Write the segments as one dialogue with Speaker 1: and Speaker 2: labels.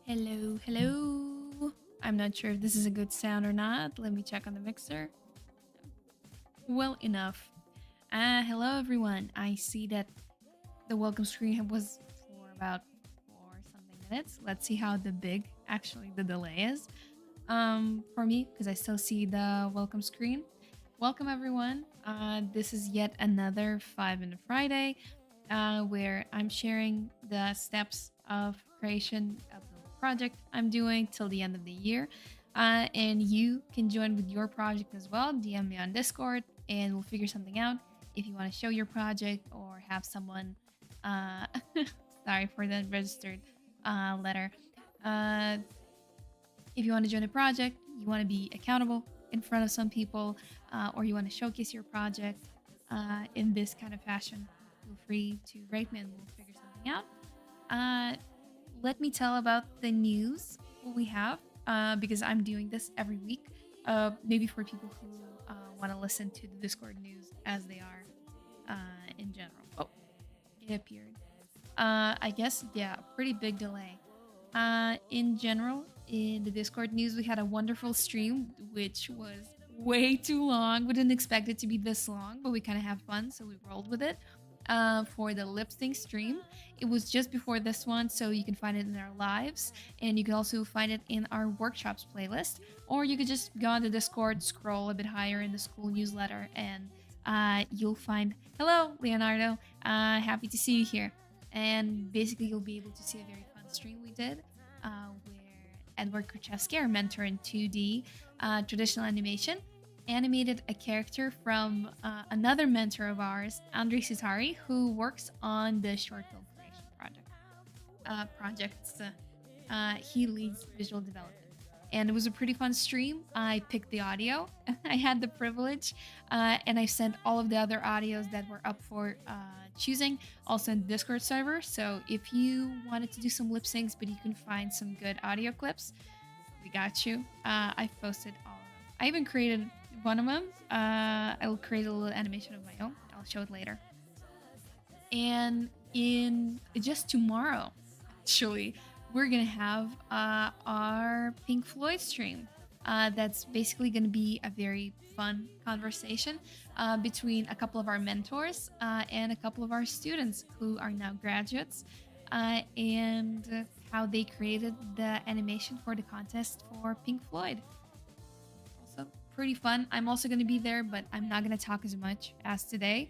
Speaker 1: Hello, hello. I'm not sure if this is a good sound or not. Let me check on the mixer. Well enough. Hello everyone. I see that the welcome screen was for about 4 something minutes. Let's see how the delay is. For me, because I still see the welcome screen. Welcome everyone. This is yet another 5 Minute Friday, where I'm sharing the steps of creation of the project I'm doing till the end of the year. And you can join with your project as well. DM me on Discord, and we'll figure something out. If you want to show your project or have someone, uh, sorry for the registered letter. Uh, if you want to join a project, you want to be accountable in front of some people, or you want to showcase your project in this kind of fashion, feel free to write me and we'll figure something out. Let me tell about the news what we have, because I'm doing this every week. Maybe for people who want to listen to the Discord news as they are in general. Oh, it appeared. I guess, yeah, pretty big delay. In general, in the Discord news, we had a wonderful stream, which was way too long. We didn't expect it to be this long, but we kind of had fun, so we rolled with it. For the lip sync stream, it was just before this one, so you can find it in our lives, and you can also find it in our workshops playlist, or you could just go on the Discord, scroll a bit higher in the school newsletter, and you'll find hello Leonardo, happy to see you here. And basically you'll be able to see a very fun stream we did, where Edward Kurchevsky, our mentor in 2D traditional animation, animated a character from another mentor of ours, Andrei Sitari, who works on the short film creation projects. He leads visual development. And it was a pretty fun stream. I picked the audio. I had the privilege, and I sent all of the other audios that were up for choosing, also in the Discord server. So if you wanted to do some lip syncs, but you can find some good audio clips, we got you. I've posted all of them. I even created one of them. I'll create a little animation of my own. I'll show it later. And in just tomorrow, actually, we're gonna have our Pink Floyd stream. That's basically gonna be a very fun conversation between a couple of our mentors and a couple of our students who are now graduates, and how they created the animation for the contest for Pink Floyd. Also, pretty fun. I'm also gonna be there, but I'm not gonna talk as much as today.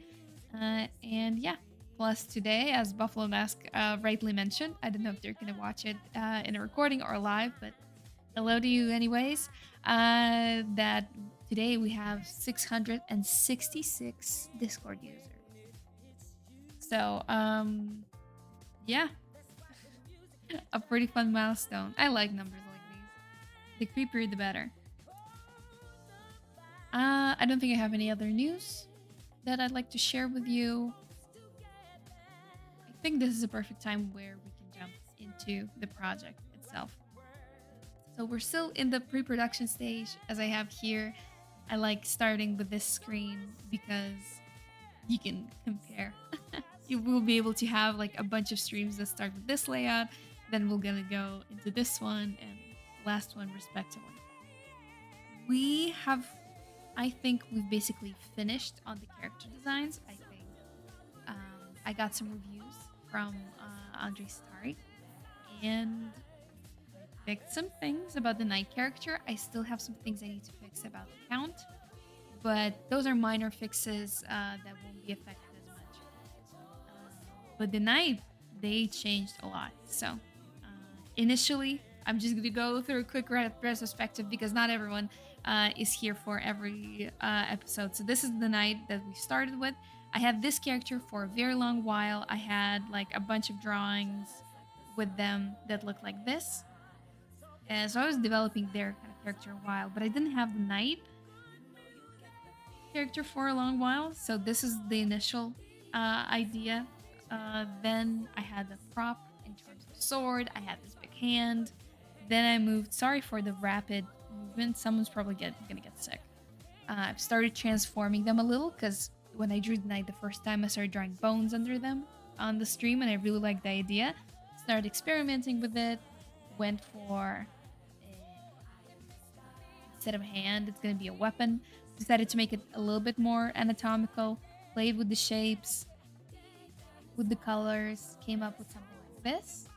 Speaker 1: And yeah. Plus today, as Buffalo Mask rightly mentioned, I don't know if they're going to watch it in a recording or live, but hello to you anyways, that today we have 666 Discord users. So, yeah, a pretty fun milestone. I like numbers like these. The creepier, the better. I don't think I have any other news that I'd like to share with you. I think this is a perfect time where we can jump into the project itself. So we're still in the pre-production stage, as I have here. I like starting with this screen because you can compare. You will be able to have like a bunch of streams that start with this layout, then we're gonna go into this one and the last one respectively. I think we've basically finished on the character designs. I think I got some reviews from Andrei Sitari, and I picked some things about the knight character. I still have some things I need to fix about the count, but those are minor fixes that won't be affected as much. But the knight, they changed a lot. So initially, I'm just going to go through a quick retrospective because not everyone is here for every episode. So this is the knight that we started with. I had this character for a very long while. I had like a bunch of drawings with them that looked like this. And so I was developing their kind of character a while, but I didn't have the knight character for a long while. So this is the initial idea. Then I had the prop in terms of sword. I had this big hand. Then I moved, sorry for the rapid movement. Someone's probably gonna get sick. I've started transforming them a little because when I drew the knight the first time, I started drawing bones under them on the stream, and I really liked the idea. Started experimenting with it. went for instead of a hand, it's going to be a weapon. Decided to make it a little bit more anatomical. Played with the shapes, with the colors, came up with something like this.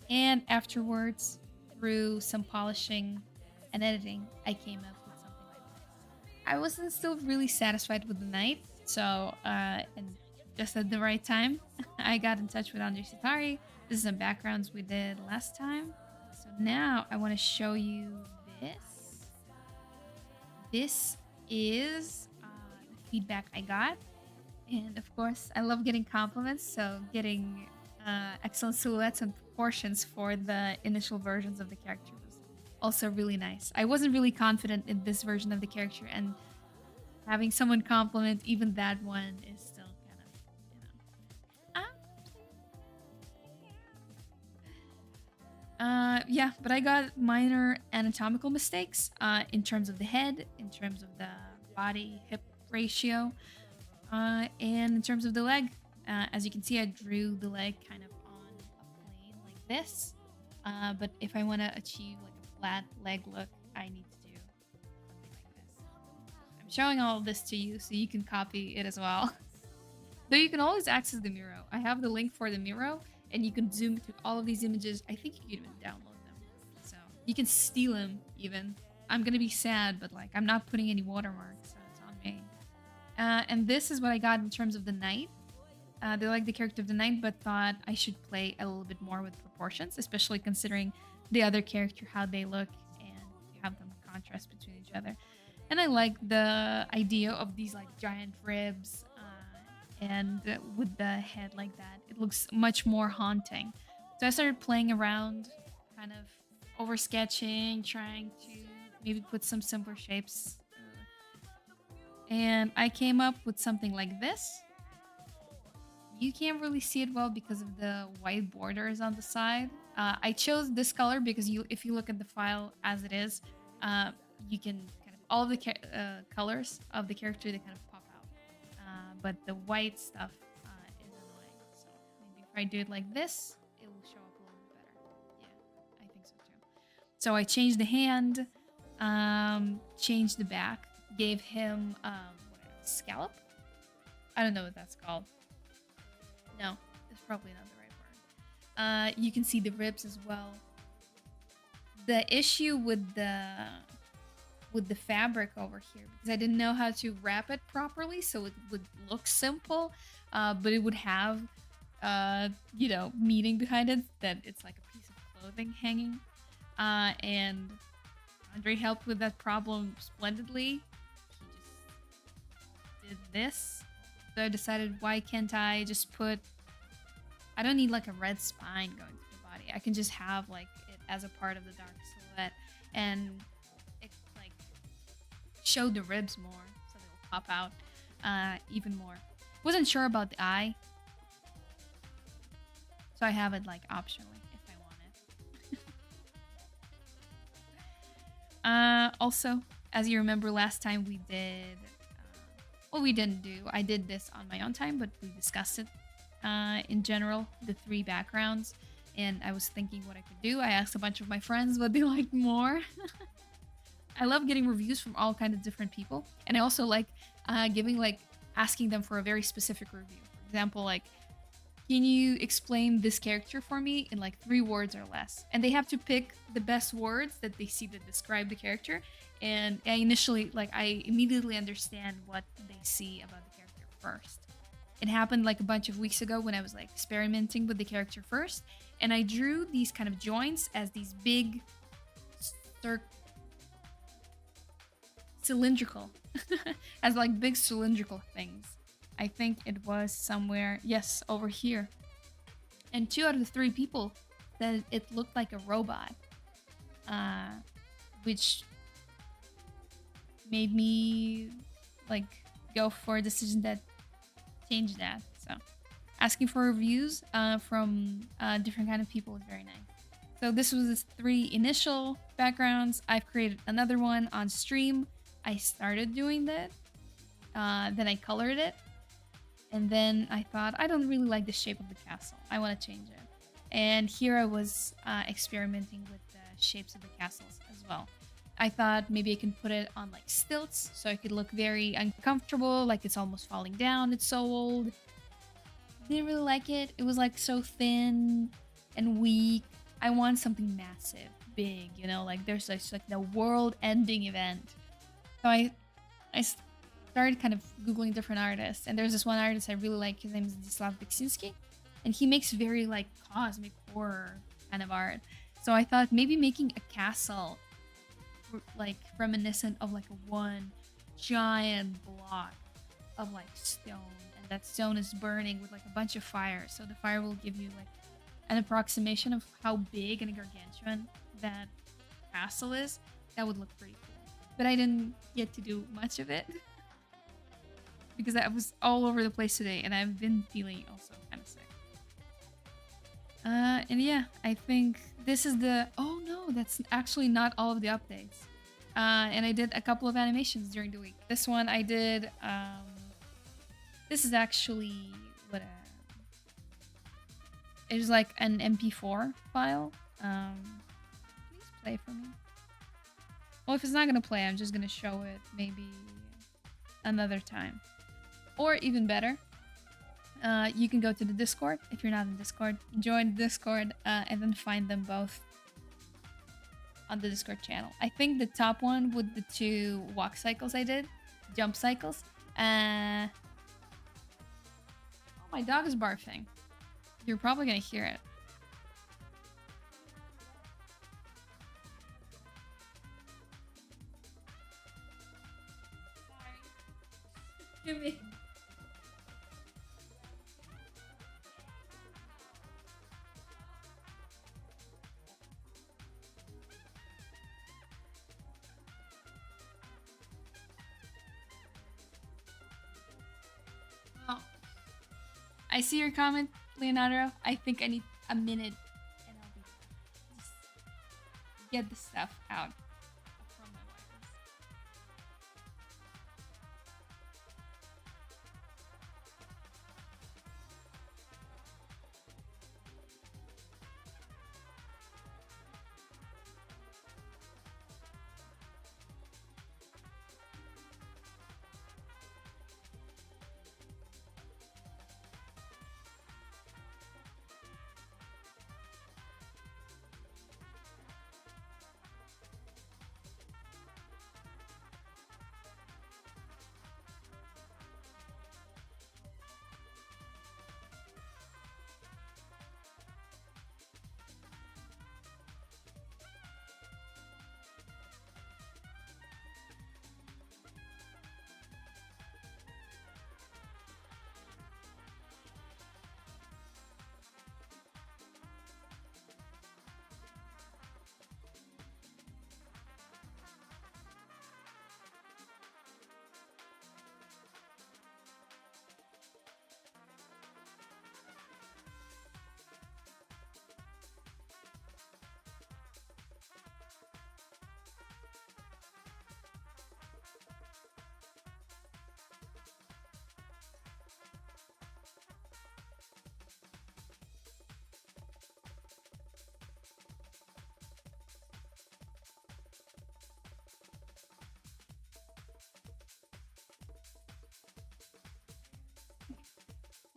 Speaker 1: And afterwards, through some polishing and editing, I came up with something like this. I wasn't still really satisfied with the knight, so and just at the right time, I got in touch with Andre Sitari. This is some backgrounds we did last time. So now I want to show you this. This is the feedback I got. And of course, I love getting compliments, so getting excellent silhouettes and proportions for the initial versions of the character was also really nice. I wasn't really confident in this version of the character, and having someone compliment even that one is still kind of, yeah, but I got minor anatomical mistakes in terms of the head, in terms of the body-hip ratio, and in terms of the leg. As you can see, I drew the leg kind of on a plane like this. But if I want to achieve like a flat leg look, I need to do something like this. I'm showing all of this to you so you can copy it as well. Though you can always access the Miro. I have the link for the Miro, and you can zoom through all of these images. I think you can even download them. So you can steal them even. I'm gonna be sad, but like I'm not putting any watermarks, so it's on me. And this is what I got in terms of the knight. They like the character of the knight, but thought I should play a little bit more with proportions, especially considering the other character, how they look, and you have them contrast between each other. And I like the idea of these like giant ribs, and with the head like that, it looks much more haunting. So I started playing around, kind of over sketching, trying to maybe put some simpler shapes. And I came up with something like this. You can't really see it well because of the white borders on the side. I chose this color because if you look at the file as it is, you can kind of all of the colors of the character, they kind of pop out. But the white stuff is annoying. So maybe if I do it like this, it will show up a little bit better. Yeah, I think so too. So I changed the hand, changed the back, gave him scallop. I don't know what that's called. No, it's probably not the right word. You can see the ribs as well. The issue with the fabric over here, because I didn't know how to wrap it properly, so it would look simple, but it would have, you know, meaning behind it, that it's like a piece of clothing hanging. And Andre helped with that problem splendidly. He just did this. So I decided, why can't I just put... I don't need like a red spine going through the body. I can just have like it as a part of the dark silhouette, and it like show the ribs more, so they will pop out even more. Wasn't sure about the eye, so I have it like optionally if I want it. Also, as you remember last time we did... well, we didn't do. I did this on my own time, but we discussed it in general, the 3 backgrounds, and I was thinking what I could do. I asked a bunch of my friends what they liked more. I love getting reviews from all kinds of different people, and I also like asking them for a very specific review. For example, like, can you explain this character for me in like 3 words or less? And they have to pick the best words that they see that describe the character. And I immediately understand what they see about the character first. It happened like a bunch of weeks ago when I was like experimenting with the character first, and I drew these kind of joints as these big cylindrical as like big cylindrical things. I think it was somewhere, yes, over here. And 2 out of the 3 people said it looked like a robot, which made me like go for a decision that changed that. So asking for reviews from different kind of people is very nice. So this was the 3 initial backgrounds. I've created another one on stream. I started doing that, then I colored it, and then I thought, I don't really like the shape of the castle. I want to change it. And here I was experimenting with the shapes of the castles as well. I thought maybe I can put it on like stilts so it could look very uncomfortable, like it's almost falling down. It's so old. Didn't really like it. It was like so thin and weak. I want something massive, big, you know, like there's like the world-ending event. So I started kind of googling different artists, and there's this one artist I really like. His name is Zdzislaw Beksinski, and he makes very like cosmic horror kind of art. So I thought maybe making a castle like reminiscent of like a one giant block of like stone, and that stone is burning with like a bunch of fire, so the fire will give you like an approximation of how big and gargantuan that castle is. That would look pretty cool, but I didn't get to do much of it because I was all over the place today, and I've been feeling also kind of sick. And yeah, I think this is the... Oh no, that's actually not all of the updates. And I did a couple of animations during the week. This one I did... this is actually what... it was like an MP4 file. Please play for me. Well, if it's not gonna play, I'm just gonna show it maybe another time. Or even better, you can go to the Discord. If you're not in Discord, join the Discord and then find them both on the Discord channel. I think the top one with the 2 walk cycles I did, jump cycles. Oh, my dog is barfing. You're probably gonna hear it. Sorry. Give me. Oh. I see your comment, Leonardo. I think I need a minute and I'll be just get the stuff out from my wires.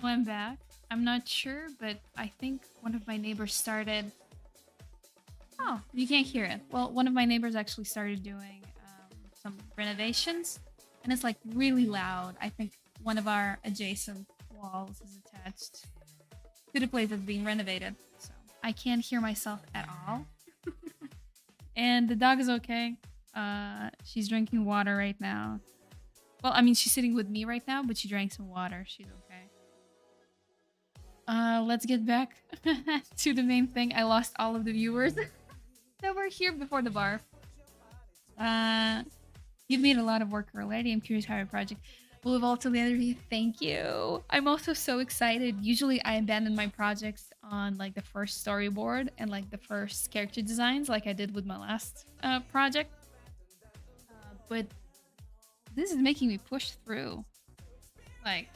Speaker 1: Well, I'm back. I'm not sure, but I think one of my neighbors started... Oh, you can't hear it. Well, one of my neighbors actually started doing some renovations, and it's like really loud. I think one of our adjacent walls is attached to the place that's being renovated, so I can't hear myself at all. And the dog is okay. She's drinking water right now. Well, I mean, she's sitting with me right now, but she drank some water. She's okay. Let's get back to the main thing. I lost all of the viewers that were here before the barf. You've made a lot of work already. I'm curious how your project will evolve till the end of you. Thank you. I'm also so excited. Usually I abandon my projects on like the first storyboard and like the first character designs like I did with my last project. But this is making me push through. Like,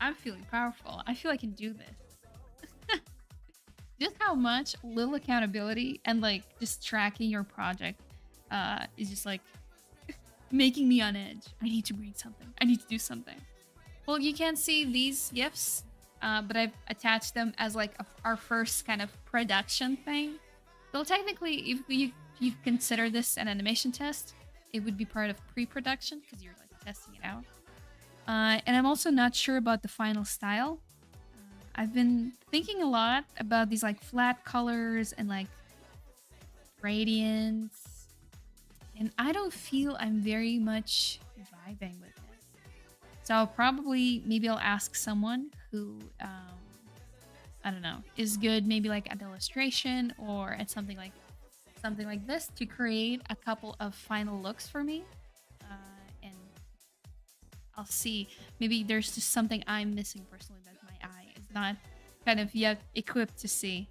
Speaker 1: I'm feeling powerful. I feel I can do this. just how much little accountability and like just tracking your project is just like making me on edge. I need to read something. I need to do something. Well, you can't see these GIFs, but I've attached them as like our first kind of production thing. So technically, if you consider this an animation test, it would be part of pre-production because you're like testing it out. And I'm also not sure about the final style. I've been thinking a lot about these like flat colors and like gradients, and I don't feel I'm very much vibing with it. So I'll probably maybe I'll ask someone who I don't know is good, maybe like at illustration or at something like this to create a couple of final looks for me, and I'll see. Maybe there's just something I'm missing personally that my eye is not kind of yet equipped to see.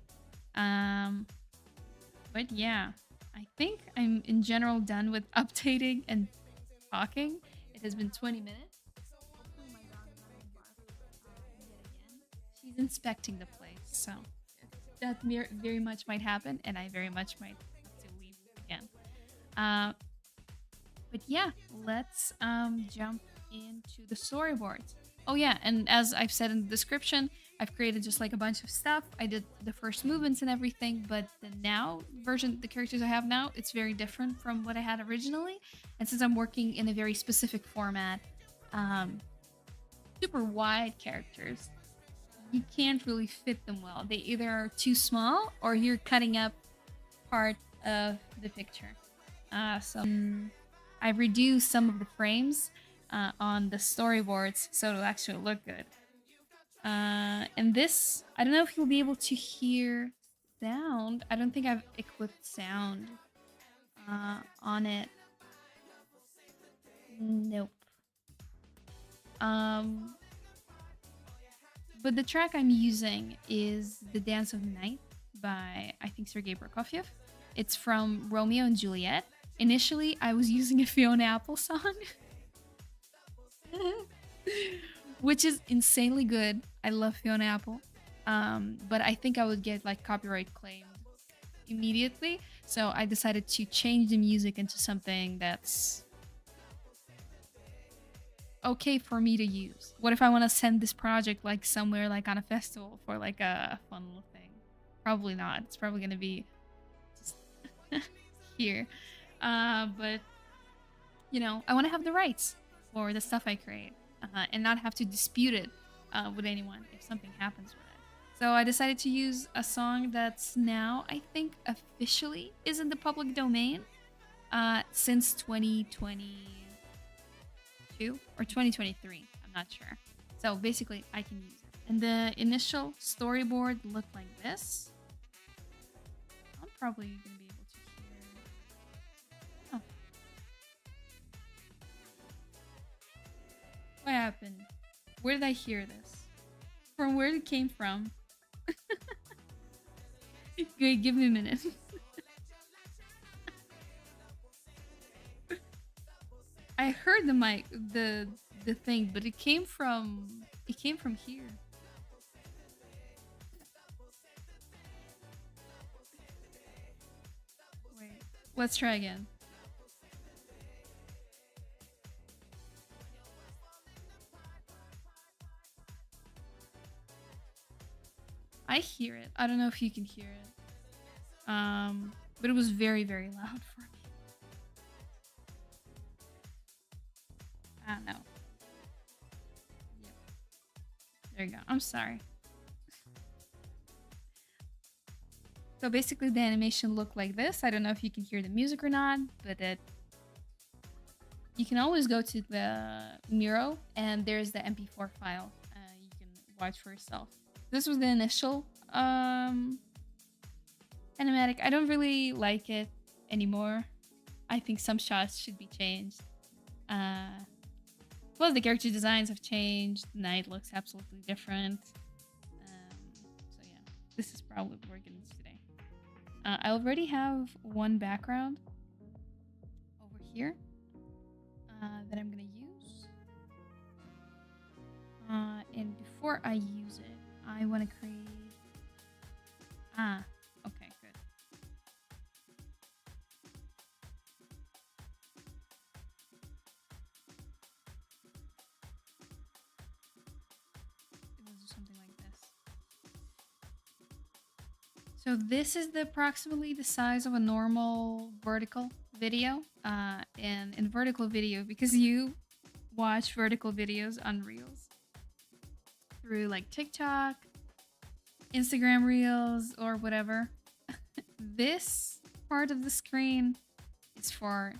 Speaker 1: Um, but yeah, I think I'm in general done with updating and talking. It has been 20 minutes. Hopefully my dog is not gonna bark yet again. She's inspecting the place, so that very much might happen, and I very much might have to leave again. Uh, but yeah, let's jump into the storyboards. Oh yeah, and as I've said in the description, I've created just like a bunch of stuff. I did the first movements and everything, but the now version, the characters I have now, it's very different from what I had originally. And since I'm working in a very specific format, super wide characters, you can't really fit them well. They either are too small or you're cutting up part of the picture. So I reduced some of the frames on the storyboards so it'll actually look good. And this, I don't know if you'll be able to hear sound. I don't think I've equipped sound on it. Nope. But the track I'm using is The Dance of the Night by, I think, Sergei Prokofiev. It's from Romeo and Juliet. Initially, I was using a Fiona Apple song, which is insanely good. I love Fiona Apple. But I think I would get like copyright claimed immediately. So I decided to change the music into something that's okay for me to use. What if I want to send this project like somewhere like on a festival for like a fun little thing? Probably not. It's probably gonna be just here. But you know, I want to have the rights for the stuff I create and not have to dispute it with anyone if something happens with it. So I decided to use a song that's now, I think, officially is in the public domain since 2022 or 2023. I'm not sure. So basically, I can use it. And the initial storyboard looked like this. I'm probably going to be able to hear. Oh. What happened? Where did I hear this? From where it came from? Okay, give me a minute. I heard the mic, the thing, but it came from here. Wait, let's try again. I hear it. I don't know if you can hear it. But it was very, very loud for me. I don't know. Yep. There you go. I'm sorry. So basically the animation looked like this. I don't know if you can hear the music or not, but you can always go to the Miro and there's the MP4 file. You can watch for yourself. This was the initial animatic. I don't really like it anymore. I think some shots should be changed. Plus the character designs have changed. The night looks absolutely different. So yeah, this is probably what we're getting to today. I already have one background over here that I'm gonna use. And before I use it, I want to create Ah, okay, good. It will do something like this. So this is approximately the size of a normal vertical video. And in vertical video, because you watch vertical videos on Reels through like TikTok, Instagram Reels, or whatever, this part of the screen is for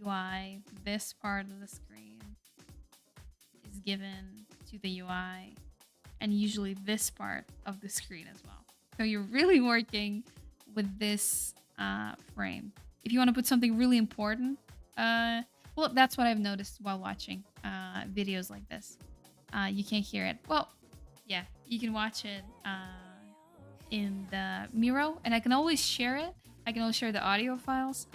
Speaker 1: UI. This part of the screen is given to the UI, and usually this part of the screen as well. So you're really working with this frame. If you want to put something really important, well, that's what I've noticed while watching videos like this. You can't hear it. Well, yeah, you can watch it in the Miro, and I can always share it. I can always share the audio files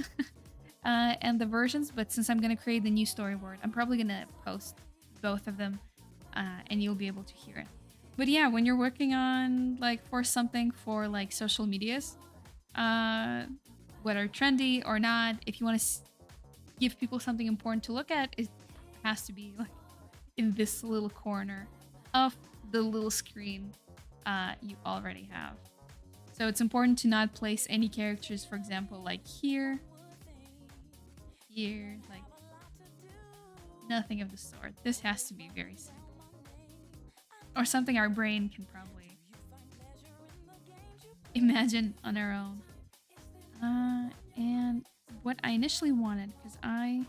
Speaker 1: and the versions, but since I'm going to create the new storyboard, I'm probably going to post both of them and you'll be able to hear it. But yeah, when you're working on like for something for like social medias, whether trendy or not, if you want to give people something important to look at, it has to be like in this little corner of the little screen you already have. So it's important to not place any characters, for example, like here, like nothing of the sort. This has to be very simple. Or something our brain can probably imagine on our own. And what I initially wanted, because I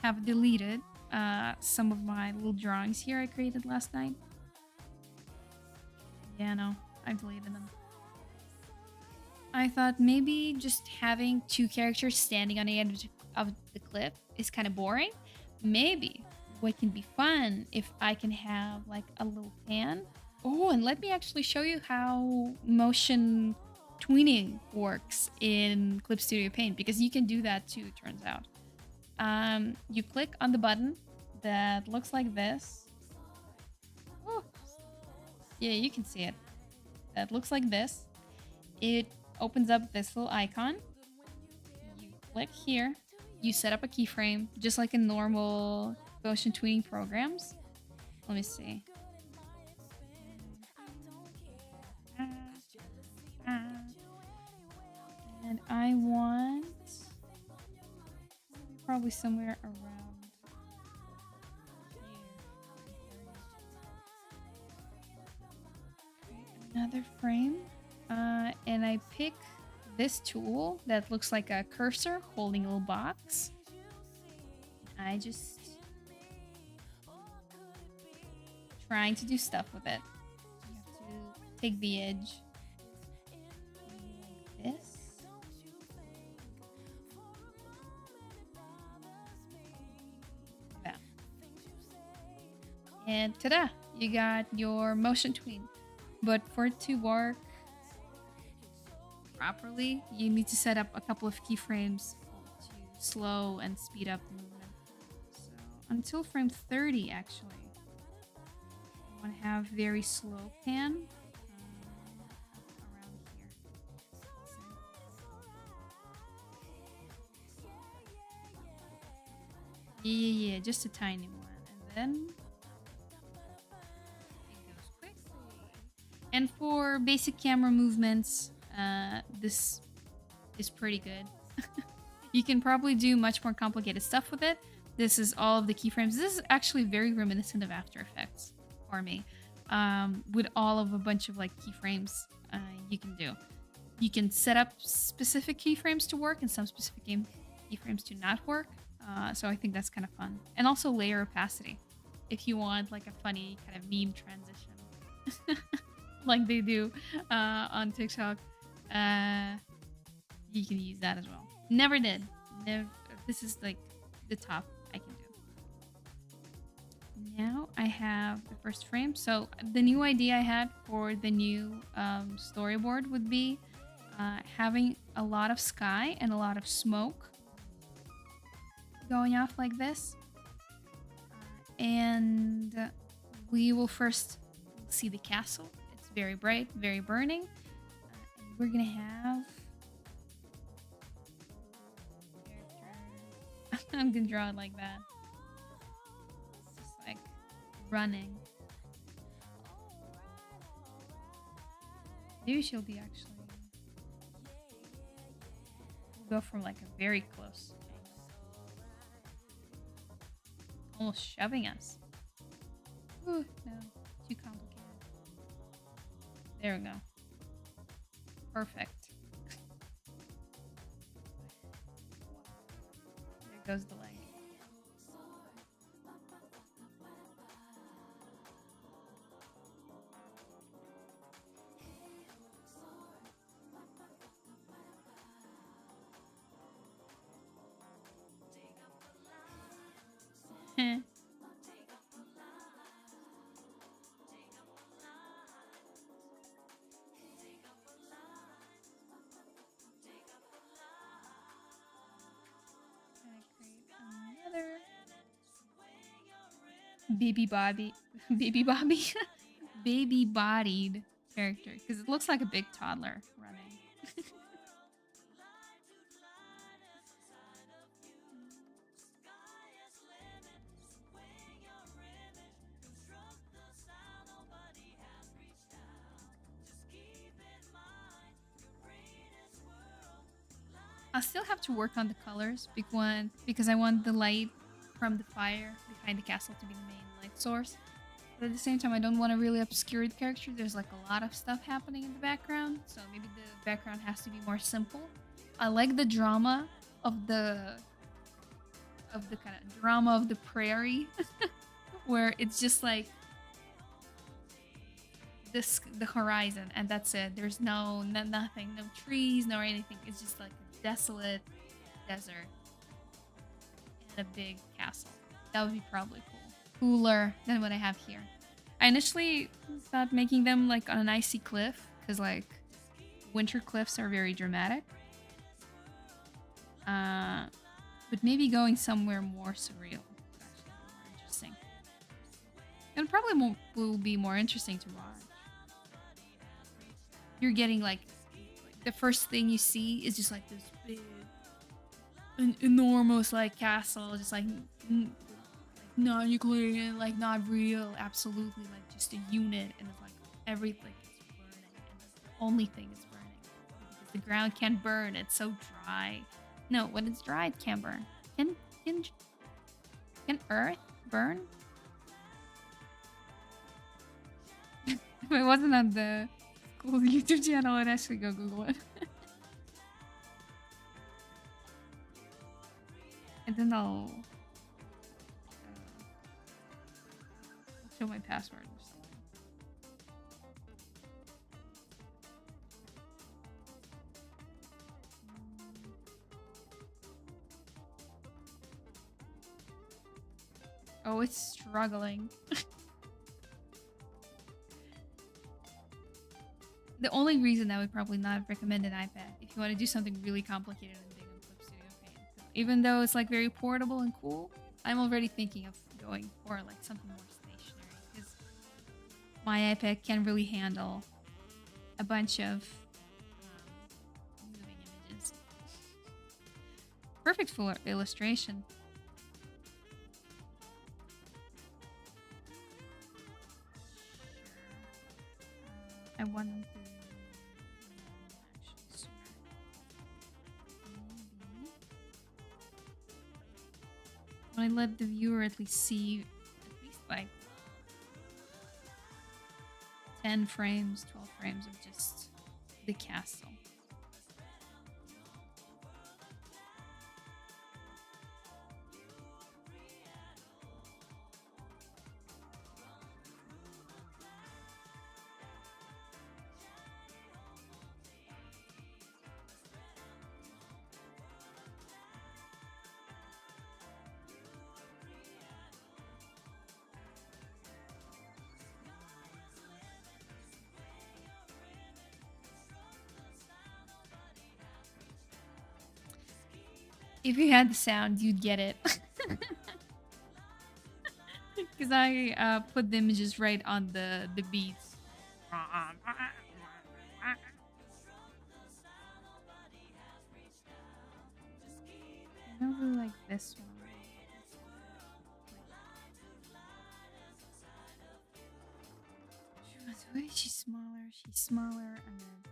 Speaker 1: have deleted some of my little drawings here I created last night. Yeah, no, I deleted them. I thought maybe just having two characters standing on the edge of the cliff is kind of boring. Maybe what can be fun if I can have like a little pan. Oh, and let me actually show you how motion tweening works in Clip Studio Paint, because you can do that too, it turns out. You click on the button that looks like this. Oh, yeah, you can see it. That looks like this. It opens up this little icon. You click here. You set up a keyframe, just like in normal motion tweening programs. Let me see. And I want probably somewhere around here. Another frame. And I pick this tool that looks like a cursor holding a little box. I just trying to do stuff with it. You have to take the edge like this. That. And ta-da! You got your motion tween. But for it to work properly, you need to set up a couple of keyframes to slow and speed up the movement. So until frame 30, actually, I want to have very slow pan around here. Yeah, just a tiny one, and then it goes quickly. And for basic camera movements, this is pretty good. You can probably do much more complicated stuff with it. This is all of the keyframes. This is actually very reminiscent of After Effects for me, with all of a bunch of like keyframes you can do. You can set up specific keyframes to work and some specific keyframes to not work. So I think that's kind of fun. And also layer opacity, if you want like a funny kind of meme transition, like they do on TikTok. You can use that as well. Never did. Never. This is like the top I can do. Now I have the first frame. So the new idea I had for the new storyboard would be having a lot of sky and a lot of smoke going off like this. And we will first see the castle. It's very bright, very burning. And we're gonna have I'm gonna draw it like that. It's just like running. Maybe she'll be actually. We'll go from like a very close, almost shoving us. Ooh, no, too complicated. There we go. Perfect. There goes the leg. Baby Bobby, baby Bobby, baby bodied character because it looks like a big toddler running. I'll still have to work on the colors because I want the light from the fire behind the castle to be the main light source. But at the same time, I don't want to really obscure the character. There's like a lot of stuff happening in the background, so maybe the background has to be more simple. I like the drama of the kind of drama of the prairie, where it's just like the horizon, and that's it. There's nothing, no trees, no anything. It's just like a desolate desert and a big castle. That would be probably cool. Cooler than what I have here. I initially thought making them like on an icy cliff, because like winter cliffs are very dramatic. But maybe going somewhere more surreal would actually be more interesting. And probably will be more interesting to watch. You're getting like the first thing you see is just like this big, enormous like castle, just like not nuclear, like not real, absolutely like just a unit, and it's like everything is burning, and that's the only thing is burning because the ground can't burn. It's so dry. No, when it's dry, it can't burn. Can Earth burn? If it wasn't on the school YouTube channel, I'd actually go Google it. And then I'll show my password or something. Oh, it's struggling. The only reason I would probably not recommend an iPad if you want to do something really complicated and big on Clip Studio Paint. Even though it's like very portable and cool, I'm already thinking of going for like something more stationary because my iPad can really handle a bunch of moving images. Perfect for illustration. I want them to actually sooner. Maybe. When I let the viewer at least see at least like 10 frames, 12 frames of just the castle. If you had the sound, you'd get it. Because I put the images right on the beats. I really like this one. Why is she smaller? She's smaller. I'm gonna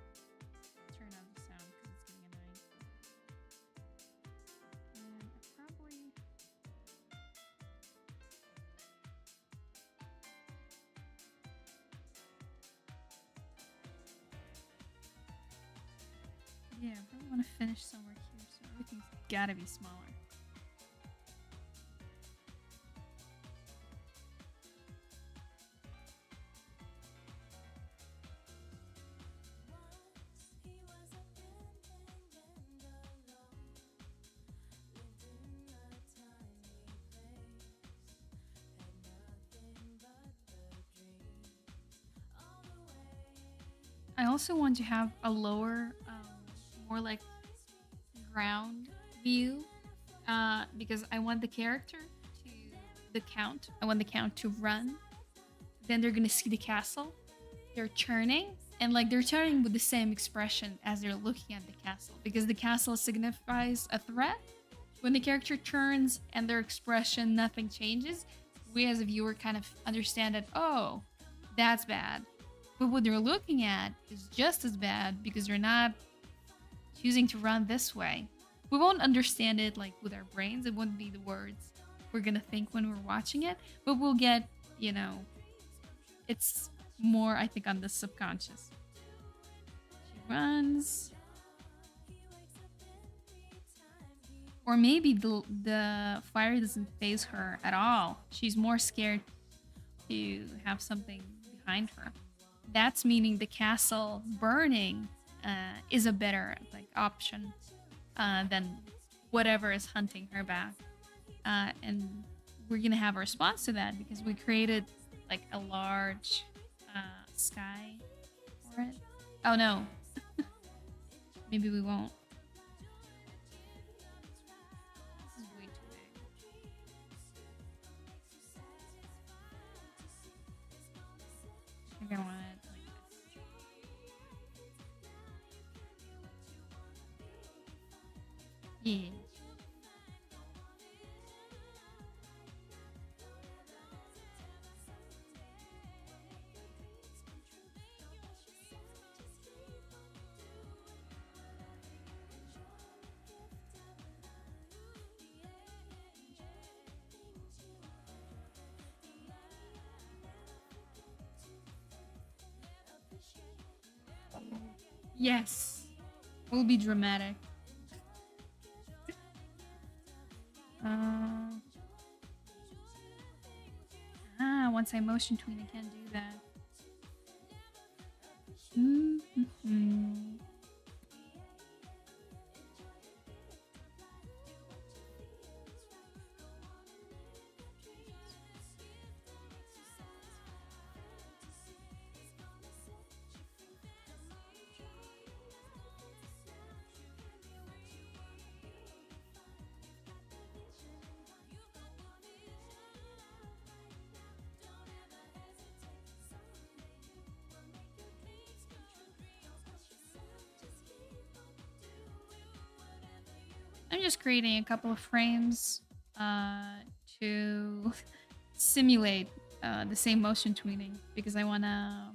Speaker 1: turn on the sound because it's getting annoying. And I probably. Yeah, I probably want to finish somewhere here, so everything's gotta be smaller. I also want to have a lower, more like ground view, because I want the character to the count. I want the count to run. Then they're gonna see the castle. They're turning, and like they're turning with the same expression as they're looking at the castle, because the castle signifies a threat. When the character turns and their expression, nothing changes, we as a viewer kind of understand that, oh, that's bad. But what they're looking at is just as bad because they're not choosing to run this way. We won't understand it like with our brains. It won't be the words we're gonna think when we're watching it, but we'll get, it's more, I think, on the subconscious. She runs. Or maybe the fire doesn't phase her at all. She's more scared to have something behind her. That's meaning the castle burning is a better option than whatever is hunting her back. And we're gonna have a response to that because we created like a large sky for it. Oh no, maybe we won't. This is way too big. I think I want it like this. Yeah. Yes, we'll be dramatic. Once I motion tween, I can't do that. I'm just creating a couple of frames to simulate the same motion tweening because I want to.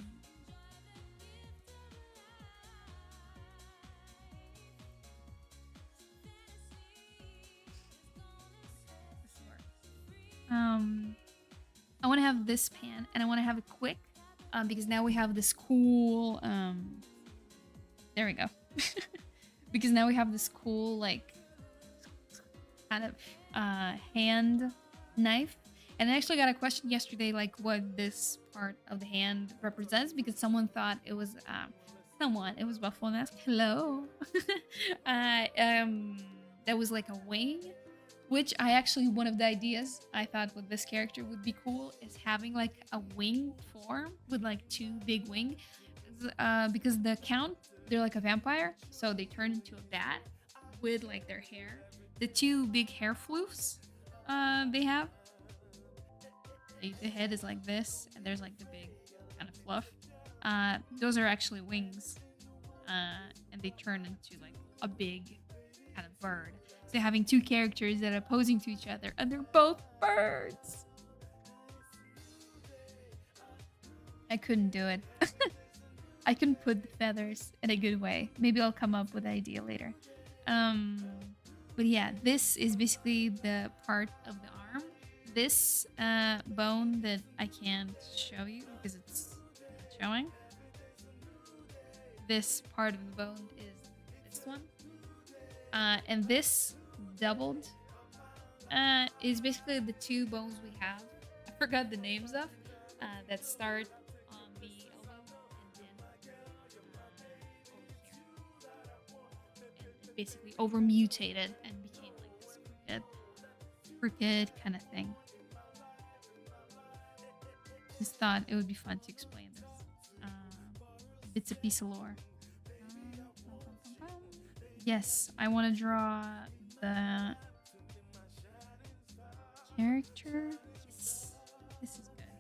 Speaker 1: I want to have this pan and I want to have it quick because now we have this cool. There we go. Because now we have this cool like kind of hand knife. And I actually got a question yesterday like what this part of the hand represents because someone thought it was it was Buffalo Mask. Hello. That was like a wing, which I actually, one of the ideas I thought with this character would be cool is having like a wing form with like two big wings, because the count, they're like a vampire, so they turn into a bat with like their hair. The two big hair floofs they have. The head is like this, and there's like the big kind of fluff. Those are actually wings, and they turn into like a big kind of bird. So having two characters that are opposing to each other, and they're both birds. I couldn't do it. I couldn't put the feathers in a good way. Maybe I'll come up with an idea later. But yeah, this is basically the part of the arm. This bone that I can't show you because it's not showing. This part of the bone is this one. And this doubled is basically the two bones we have. I forgot the names of that start on the elbow and then over here. And it basically over mutated and became like this crooked kind of thing. Just thought it would be fun to explain this. It's a piece of lore. Yes, I want to draw the character. Yes, this is good.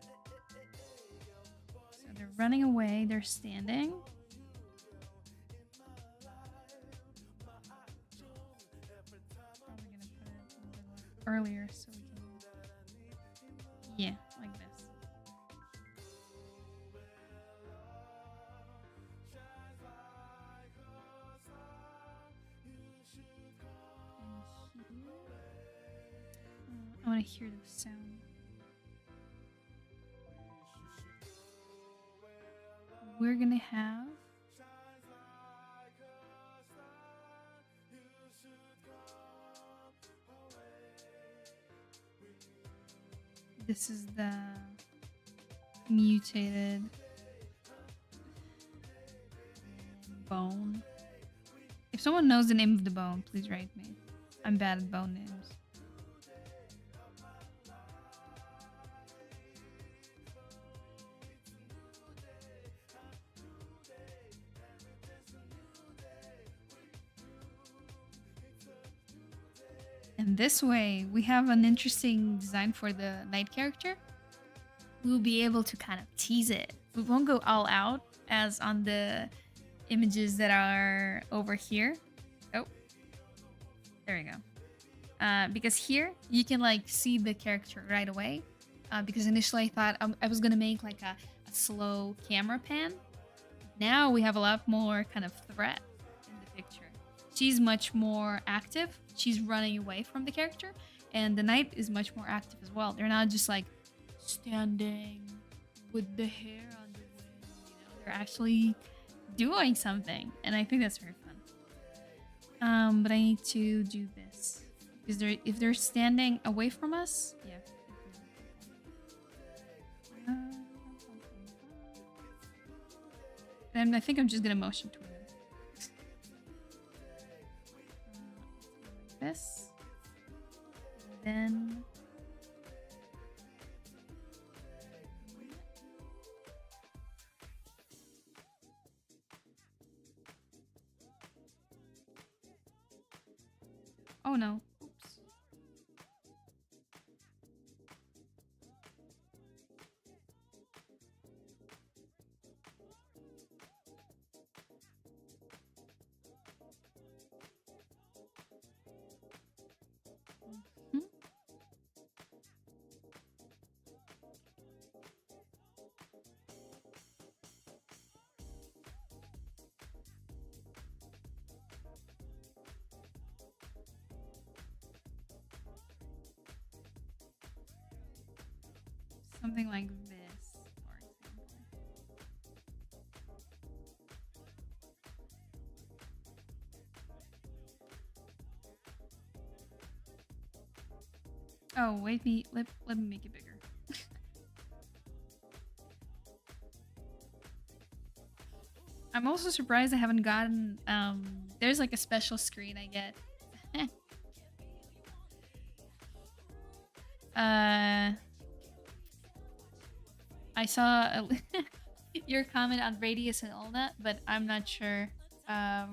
Speaker 1: So they're running away. They're standing. Probably gonna put it a little bit earlier so we can. Yeah, like this. I want to hear the sound. We're gonna have this is the mutated bone. If someone knows the name of the bone, please write me. I'm bad at bone names. And this way, we have an interesting design for the knight character. We'll be able to kind of tease it. We won't go all out as on the images that are over here. Oh, there we go. Because here, you can like see the character right away. Because initially I thought I was gonna make like a slow camera pan. Now we have a lot more kind of threat in the picture. She's much more active. She's running away from the character, and the knight is much more active as well. They're not just like standing with the hair on the wind, you know, they're actually doing something, and I think that's very fun. But I need to do this because if they're standing away from us, yeah. And I think I'm just gonna motion toward them. This, then oh no, oops. Something like this, for example. Oh, wait, let me make it bigger. I'm also surprised I haven't gotten, there's like a special screen I get. I saw your comment on radius and all that, but I'm not sure. I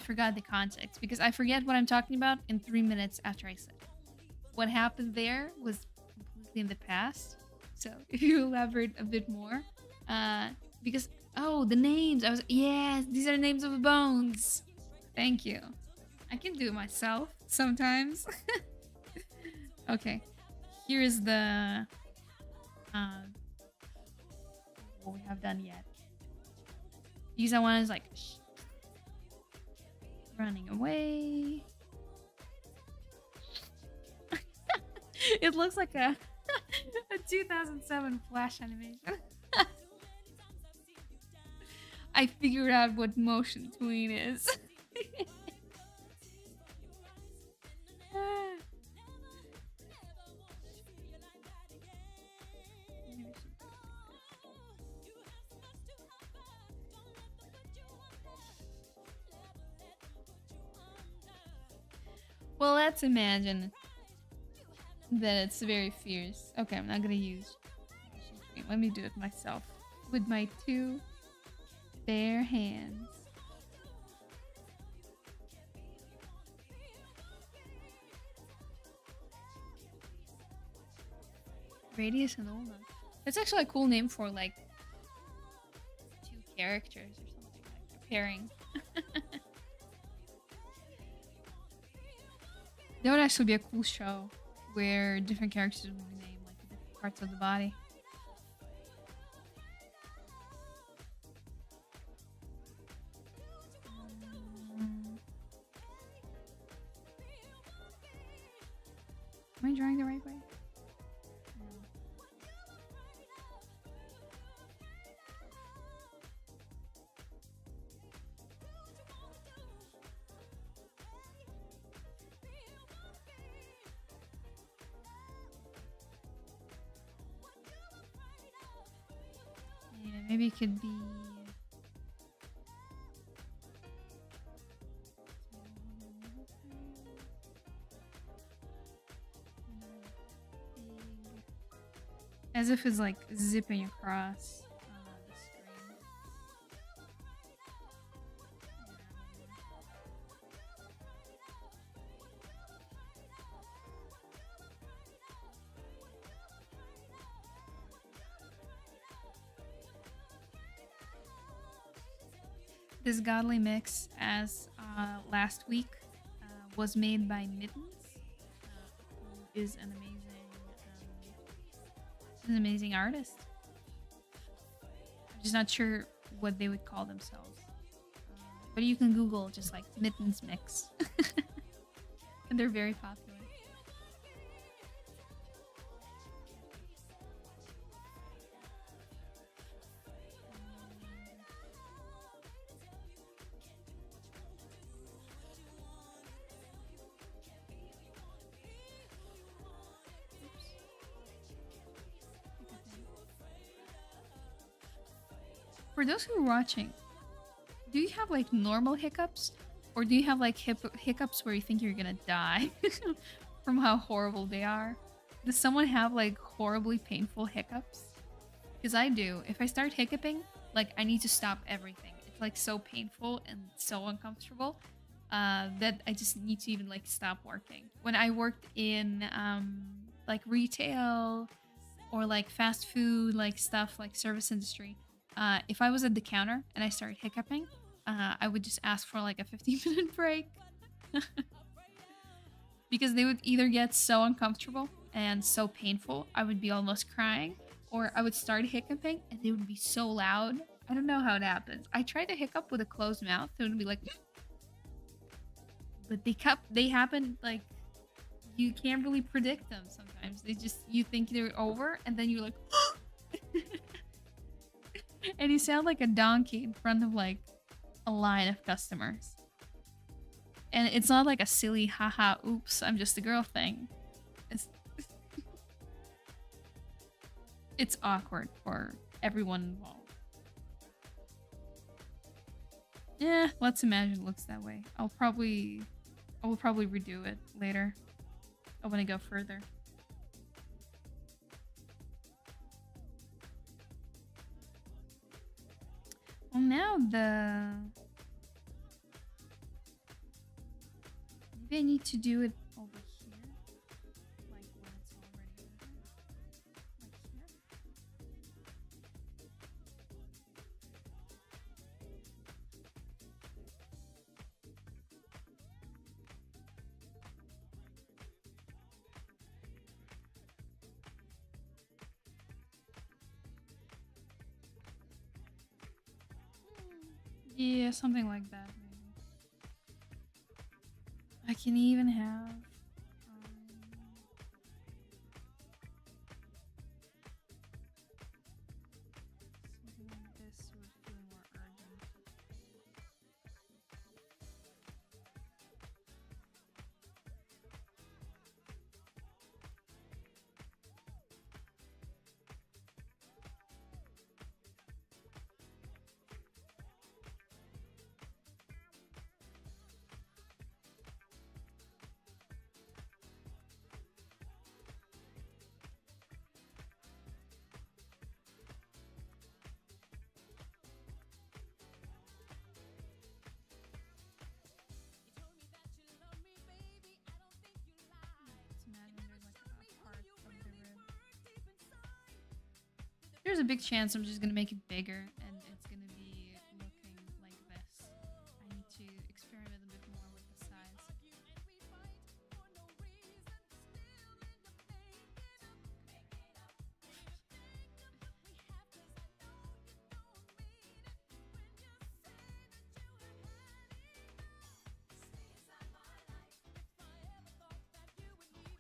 Speaker 1: forgot the context because I forget what I'm talking about in 3 minutes after I said it. What happened there was completely in the past. So if you elaborate a bit more, because Oh, the names. Yes, these are names of bones. Thank you. I can do it myself sometimes. Okay. Here's the uh what we have done yet. These are ones like running away. It looks like a 2007 Flash animation. I figured out what motion tween is. Well, let's imagine that it's very fierce. Okay, I'm not gonna use. Let me do it myself with my two bare hands. Radius and Ulna. That's actually a cool name for like two characters or something like a pairing. That would actually be a cool show where different characters would be named like different parts of the body. Am I drawing the right way? Yeah, maybe it could be. As if it's like zipping across the screen. This godly mix, as last week, was made by Mittens, who is an amazing artist. I'm just not sure what they would call themselves, but you can Google just like Mittens mix, and they're very popular. For those who are watching, do you have like normal hiccups? Or do you have like hiccups where you think you're gonna die from how horrible they are? Does someone have like horribly painful hiccups? Because I do. If I start hiccuping, like I need to stop everything. It's like so painful and so uncomfortable that I just need to even like stop working. When I worked in like retail or like fast food, like stuff like service industry, if I was at the counter and I started hiccuping, I would just ask for like a 15-minute break. Because they would either get so uncomfortable and so painful, I would be almost crying, or I would start hiccuping and they would be so loud. I don't know how it happens. I tried to hiccup with a closed mouth, it would be like, but they happen like you can't really predict them sometimes. You think they're over and then you're like and you sound like a donkey in front of like a line of customers. And it's not like a silly haha oops, I'm just a girl thing. It's awkward for everyone involved. Yeah, let's imagine it looks that way. I will probably redo it later. I want to go further. Well, now maybe I need to do it over here, like when it's already over, like here. Yeah, something like that, maybe. I can even have. Something like this would feel more urgent. Let's imagine there's like a part of the rib. There's a big chance I'm just gonna make it bigger and it's gonna be looking like this. I need to experiment a bit more with the size.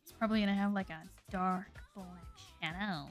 Speaker 1: It's probably gonna have like a dark black shadow.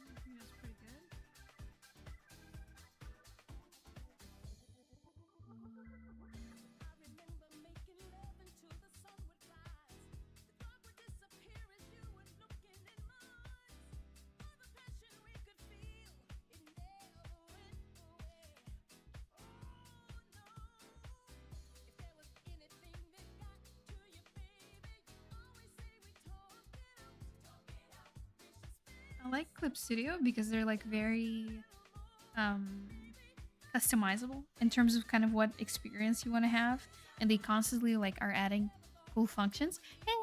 Speaker 1: I think that's pretty good. I like Clip Studio because they're like very um, customizable in terms of kind of what experience you want to have, and they constantly like are adding cool functions. Hey,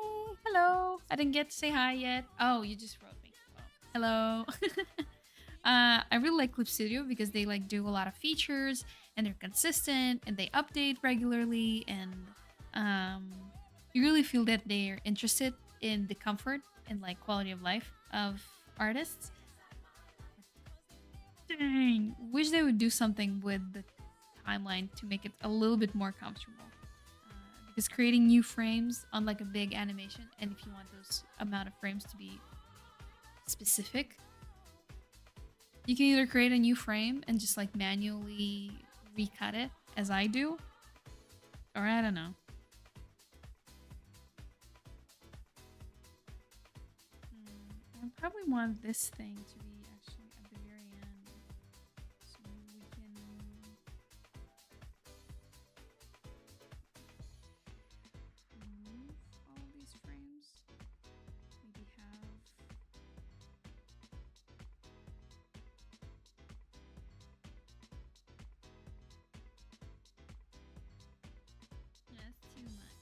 Speaker 1: hello! I didn't get to say hi yet. Oh, you just wrote me. Oh, hello. I really like Clip Studio because they like do a lot of features and they're consistent and they update regularly and um, you really feel that they're interested in the comfort and like quality of life of artists. Dang, wish they would do something with the timeline to make it a little bit more comfortable. Because creating new frames on like a big animation, and if you want those amount of frames to be specific, you can either create a new frame and just like manually recut it as I do, or I don't know. I probably want this thing to be actually at the very end, so maybe we can remove all of these frames. Maybe have that's too much.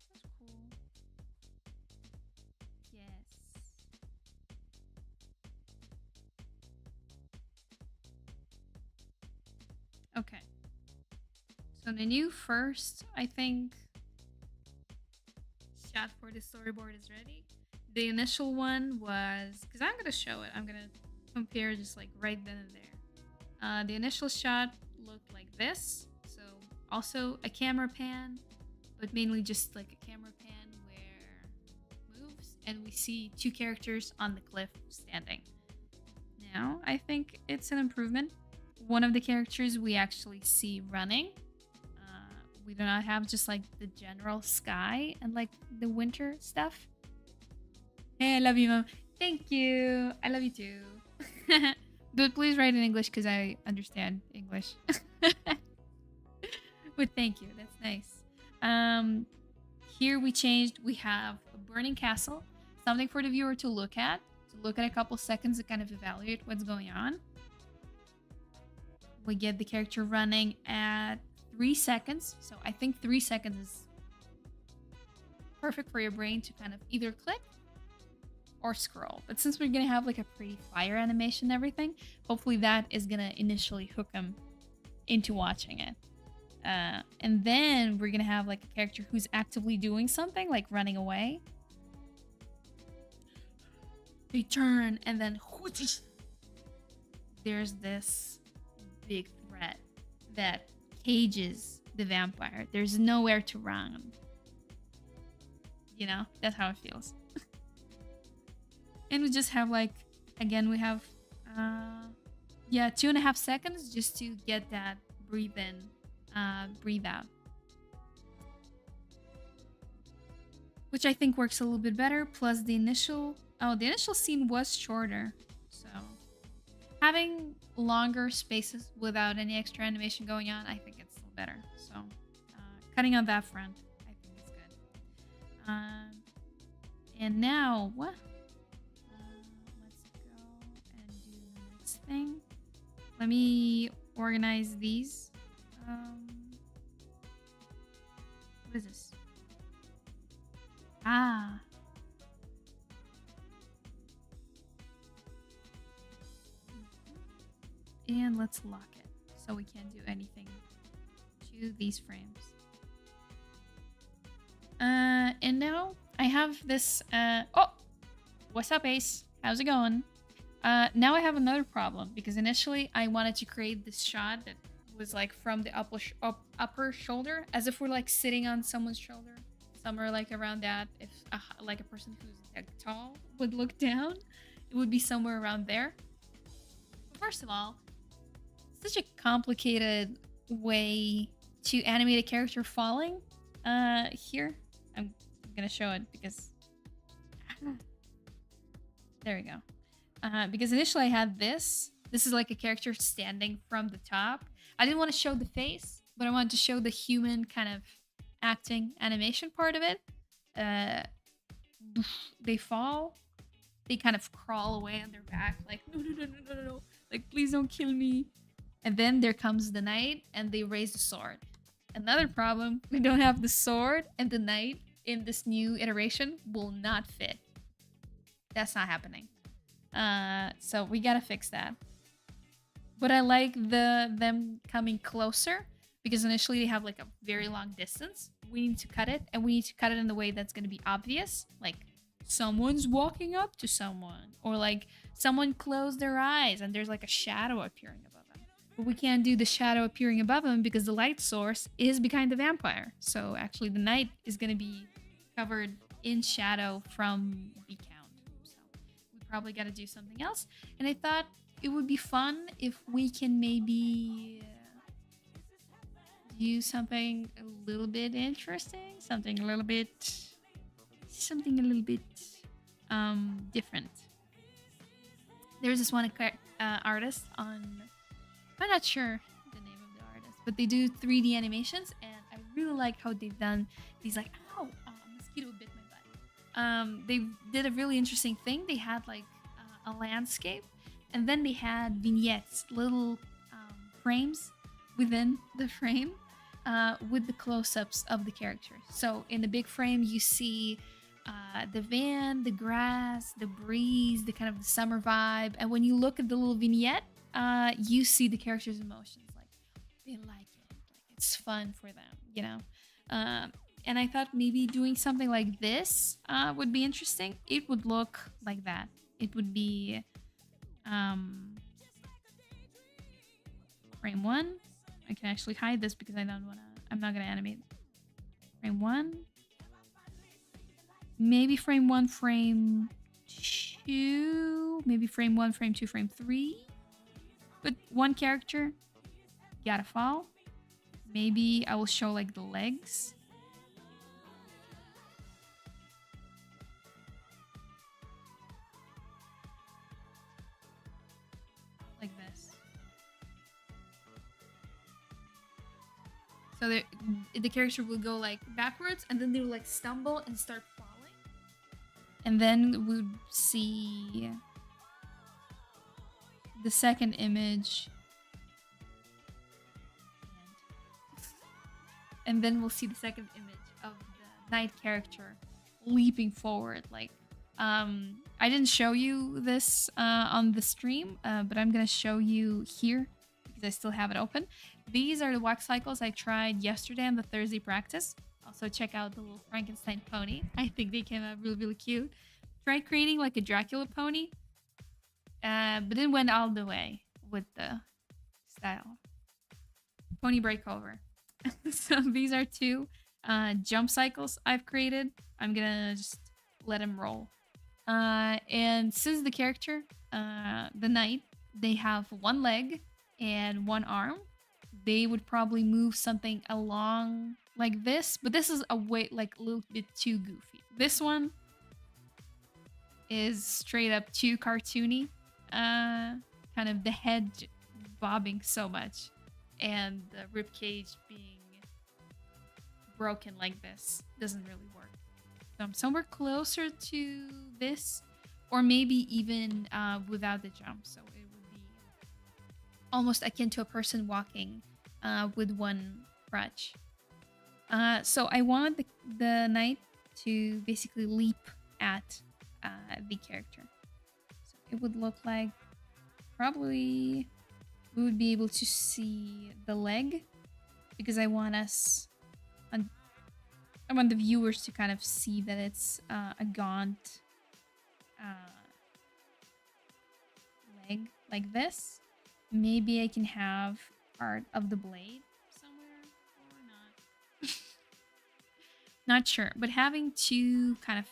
Speaker 1: That's cool. Yes. Okay. So the new first, I think, shot for the storyboard is ready. The initial one was because I'm gonna show it. I'm gonna compare just like right then and there. The initial shot looked like this. So also a camera pan, but mainly just like a camera pan where it moves and we see two characters on the cliff standing. Now, I think it's an improvement. One of the characters we actually see running. We do not have just like the general sky and like the winter stuff. Hey, I love you, Mom. Thank you. I love you too. But please write in English because I understand English. But thank you. That's nice. Here we changed. We have a burning castle. Something for the viewer to look at. To look at a couple seconds to kind of evaluate what's going on. We get the character running at 3 seconds. So I think 3 seconds is perfect for your brain to kind of either click or scroll. But since we're gonna have like a pretty fire animation and everything, hopefully that is gonna initially hook them into watching it. And then we're gonna have like a character who's actively doing something, like running away. They turn and then there's this big threat that cages the vampire. There's nowhere to run. You know, that's how it feels. And we just have like, again, we have, 2.5 seconds just to get that breathe in, breathe out. Which I think works a little bit better. Plus the initial scene was shorter. So having longer spaces without any extra animation going on, I think it's still better. So cutting on that front, I think is good. And now, what? Let's go and do the next thing. Let me organize these. What is this? Ah. And let's lock it so we can't do anything to these frames. And now I have this, oh, what's up, Ace? How's it going? Now I have another problem because initially I wanted to create this shot that was like from the upper shoulder, as if we're like sitting on someone's shoulder, somewhere like around that. If like a person who's like tall would look down, it would be somewhere around there. But first of all, such a complicated way to animate a character falling. Here, I'm gonna show it because there we go. Because initially I had this. This is like a character standing from the top. I didn't want to show the face, but I wanted to show the human kind of acting animation part of it. They fall. They kind of crawl away on their back, like no, like please don't kill me. And then there comes the knight, and they raise the sword. Another problem: we don't have the sword, and the knight in this new iteration will not fit. That's not happening. So we gotta fix that. But I like them coming closer because initially they have like a very long distance. We need to cut it, and we need to cut it in a way that's gonna be obvious, like someone's walking up to someone, or like someone closed their eyes and there's like a shadow appearing above them. But we can't do the shadow appearing above them because the light source is behind the vampire. So actually the knight is gonna be covered in shadow from the count. So we probably got to do something else. And I thought it would be fun if we can maybe do something a little bit interesting, something a little bit different. There's this one artist on, I'm not sure the name of the artist, but they do 3D animations, and I really like how they've done these, like, ow, a mosquito bit my butt. They did a really interesting thing. They had like a landscape, and then they had vignettes, little frames within the frame with the close-ups of the characters. So in the big frame, you see the van, the grass, the breeze, the kind of the summer vibe. And when you look at the little vignette, you see the characters' emotions. Like, they like it. Like, it's fun for them, you know? And I thought maybe doing something like this would be interesting. It would look like that. It would be frame 1. I can actually hide this because I'm not gonna animate. Frame 1. Maybe frame 1, frame 2. Maybe frame 1, frame 2, frame 3. But one character gotta fall. Maybe I will show like the legs. Like this. So the character will go like backwards and then they will like stumble and start falling. And then we'll see the second image. And then we'll see the second image of the knight character leaping forward. Like, I didn't show you this on the stream, but I'm gonna show you here because I still have it open. These are the wax cycles I tried yesterday on the Thursday practice. Also check out the little Frankenstein pony. I think they came out really, really cute. Tried creating like a Dracula pony, but then went all the way with the style. Pony breakover. So these are two jump cycles I've created. I'm gonna just let them roll. And since the character, the knight, they have one leg and one arm, they would probably move something along like this, but this is a way like a little bit too goofy. This one is straight up too cartoony, kind of the head bobbing so much and the ribcage being broken like this doesn't really work. So I'm somewhere closer to this, or maybe even without the jump, so it would be almost akin to a person walking with one crutch. So I wanted the knight to basically leap at the character. So it would look like probably we would be able to see the leg because I want I want the viewers to kind of see that it's a gaunt leg like this. Maybe I can have part of the blade somewhere or not. Not sure, but having two kind of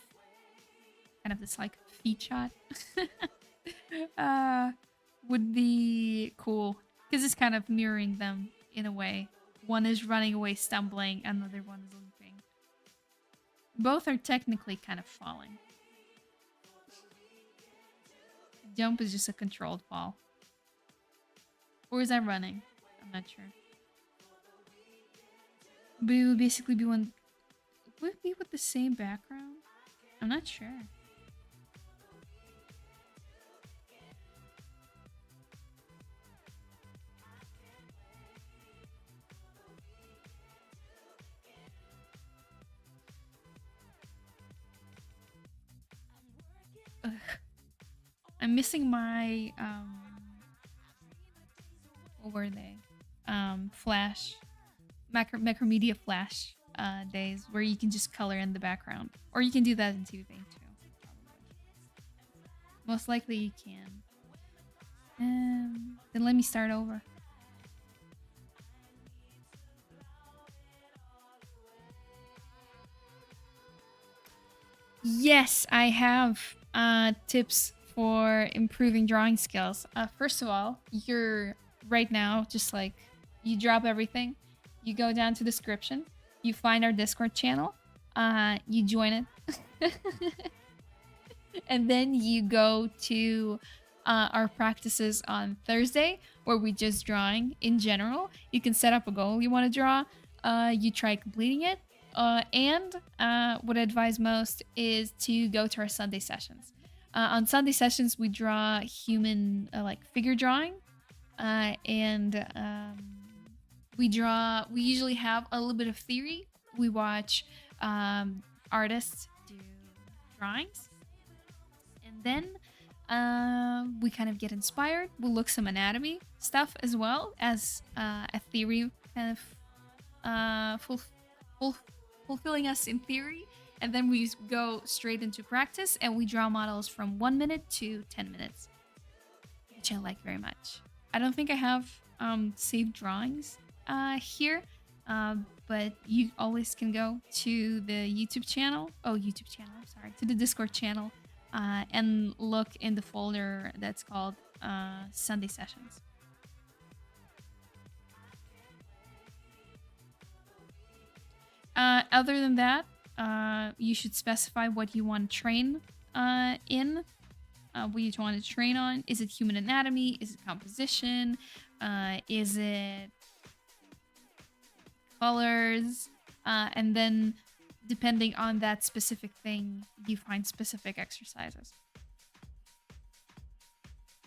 Speaker 1: this like feet shot would be cool because it's kind of mirroring them in a way. One is running away stumbling, another one is leaping. Both are technically kind of falling. Jump is just a controlled fall. Or is that running? I'm not sure. But it would basically be one. Would it be with the same background? I'm not sure. Ugh. I'm missing my what were they? Flash, Macromedia Flash days where you can just color in the background, or you can do that in TV too. Most likely you can. Then let me start over. Yes, I have tips for improving drawing skills. First of all, you're right now just like you drop everything, you go down to description, you find our Discord channel, you join it, and then you go to our practices on Thursday where we just drawing in general. You can set up a goal you want to draw, you try completing it. And what I advise most is to go to our Sunday sessions. On Sunday sessions, we draw human like figure drawing, and we usually have a little bit of theory. We watch artists do drawings, and then we kind of get inspired. We'll look some anatomy stuff as well as a theory kind of fulfilling us in theory, and then we go straight into practice and we draw models from 1 minute to 10 minutes, which I like very much. I don't think I have saved drawings here, But you always can go to the YouTube channel. Oh, YouTube channel. I'm sorry, to the Discord channel, and look in the folder that's called Sunday Sessions. Other than that, you should specify what you want to train in. What you want to train on. Is it human anatomy? Is it composition? Is it colors? And then, depending on that specific thing, you find specific exercises.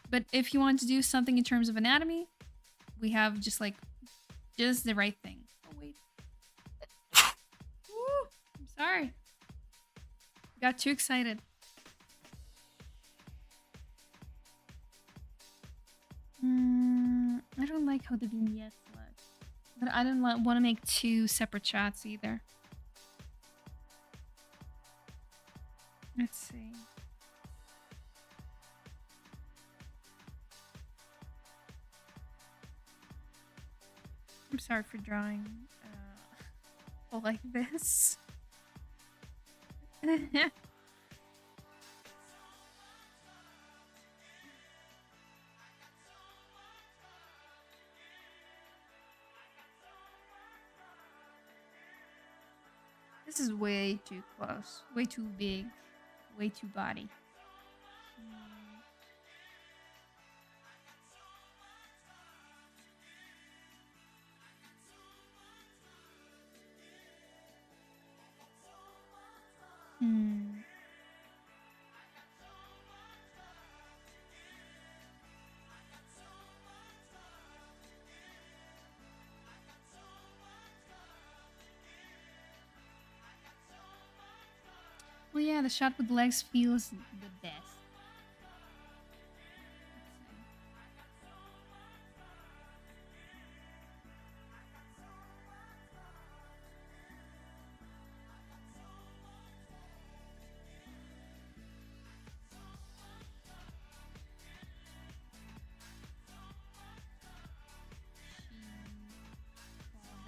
Speaker 1: But if you want to do something in terms of anatomy, we have just the right thing. Oh wait. Woo, I'm sorry. Got too excited. I don't like how the vignettes look. But I don't want to make two separate shots either. Let's see. I'm sorry for drawing like this. This is way too close, way too big, way too body. Well, yeah, the shot with legs feels the best.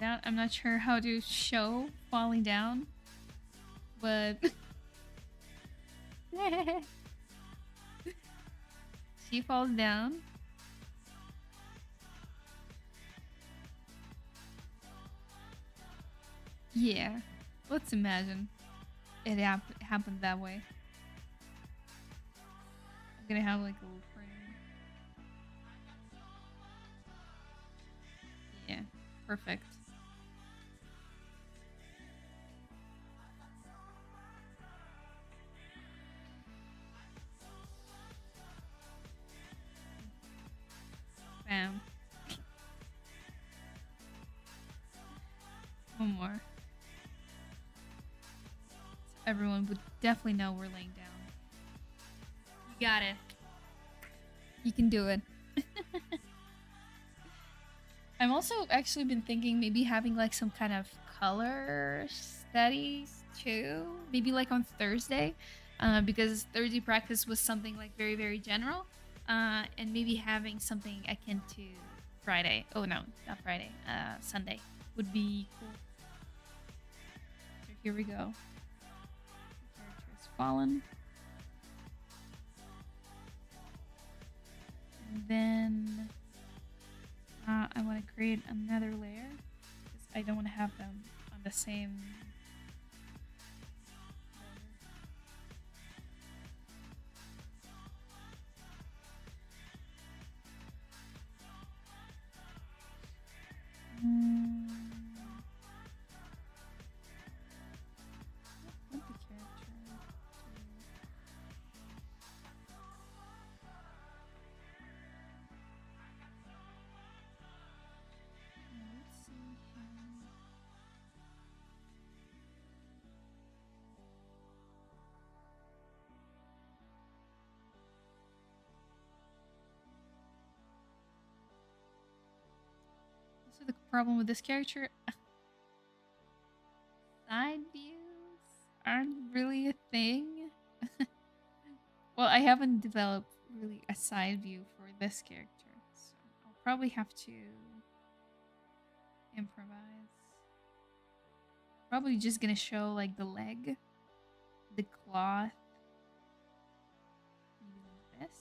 Speaker 1: Down. I'm not sure how to show falling down, but she falls down. Yeah, let's imagine it happened that way. I'm gonna have like a little frame. Yeah, perfect. Bam. One more. So everyone would definitely know we're laying down. You got it. You can do it. I'm also actually been thinking maybe having like some kind of color studies too. Maybe like on Thursday. Because Thursday practice was something like very, very general. And maybe having something akin to Friday. Oh no, not Friday. Sunday would be cool. So here we go. The character has fallen. And then I want to create another layer because I don't want to have them on the same layer. So the problem with this character, side views aren't really a thing. Well, I haven't developed really a side view for this character, so I'll probably have to improvise. probably just gonna show like the leg, the cloth, maybe like this.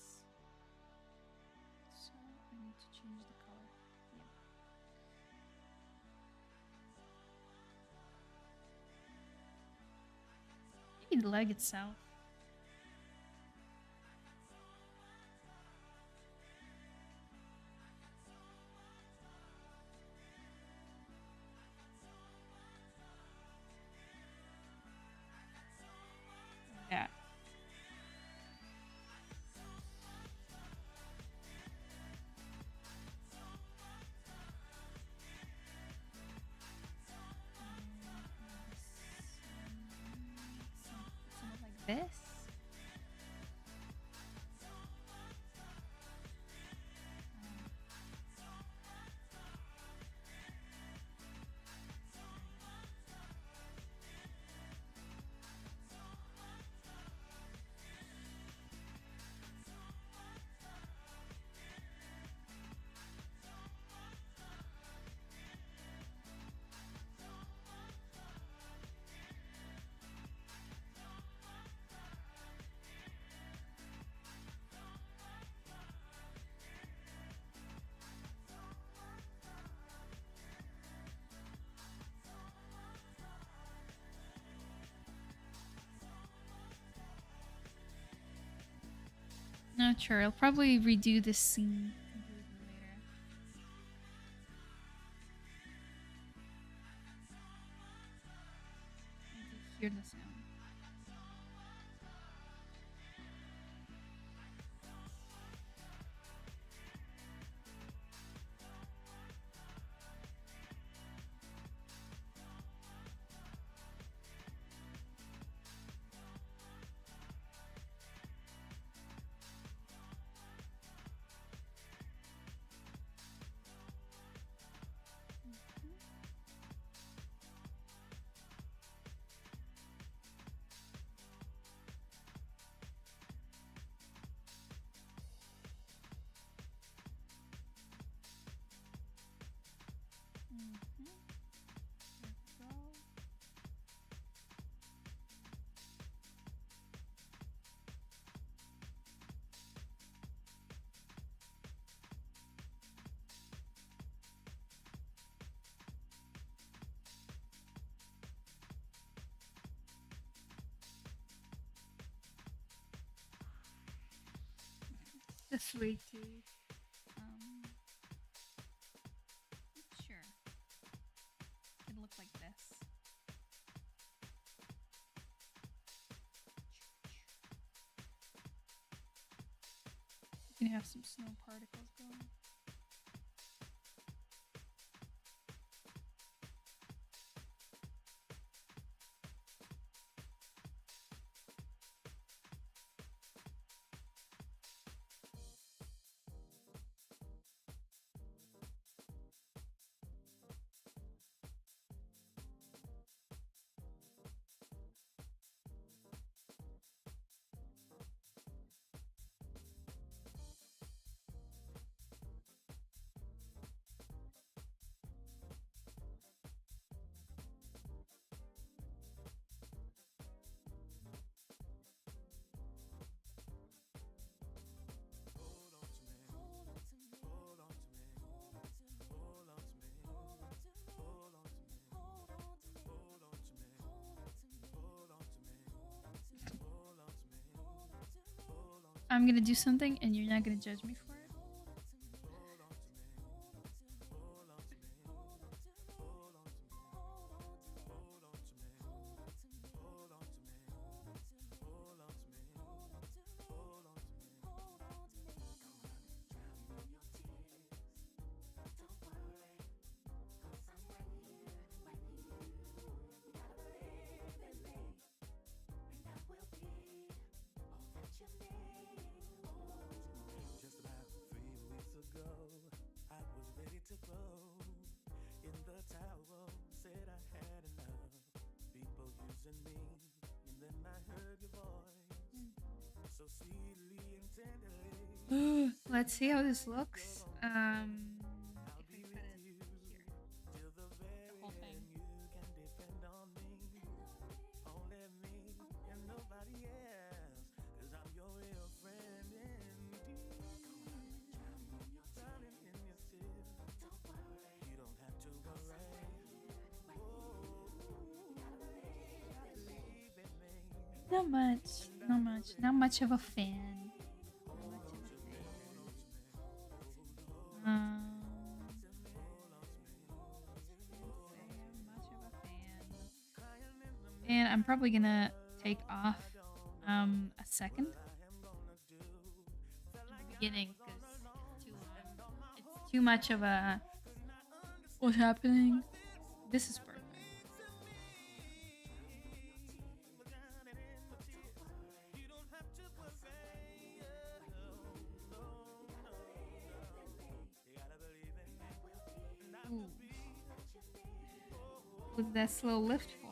Speaker 1: So I need to change the color. Yeah. Maybe the leg itself. Yeah. Something like this. Not sure. I'll probably redo this scene completely later. I need to hear the sound. There we go. This way too. Um, sure. Can look like this. You can have some snow particles going. I'm gonna do something and you're not gonna judge me for it. Let's see how this looks. If I put it here, the whole thing. Not much. Not much. Not much of a fan. Not much of a fan. Can't say I'm much of a fan. And I'm probably gonna take off a second in the beginning because it's too much of a what's happening. This is perfect. Ooh. What's that slow lift for?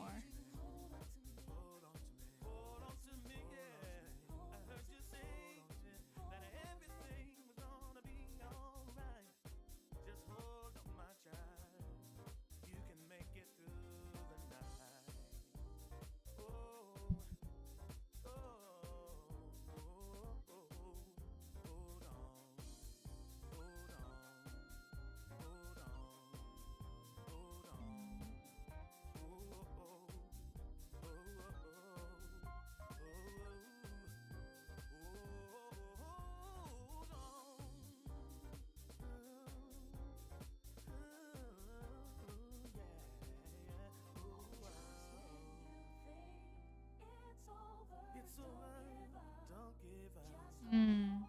Speaker 1: Hmm.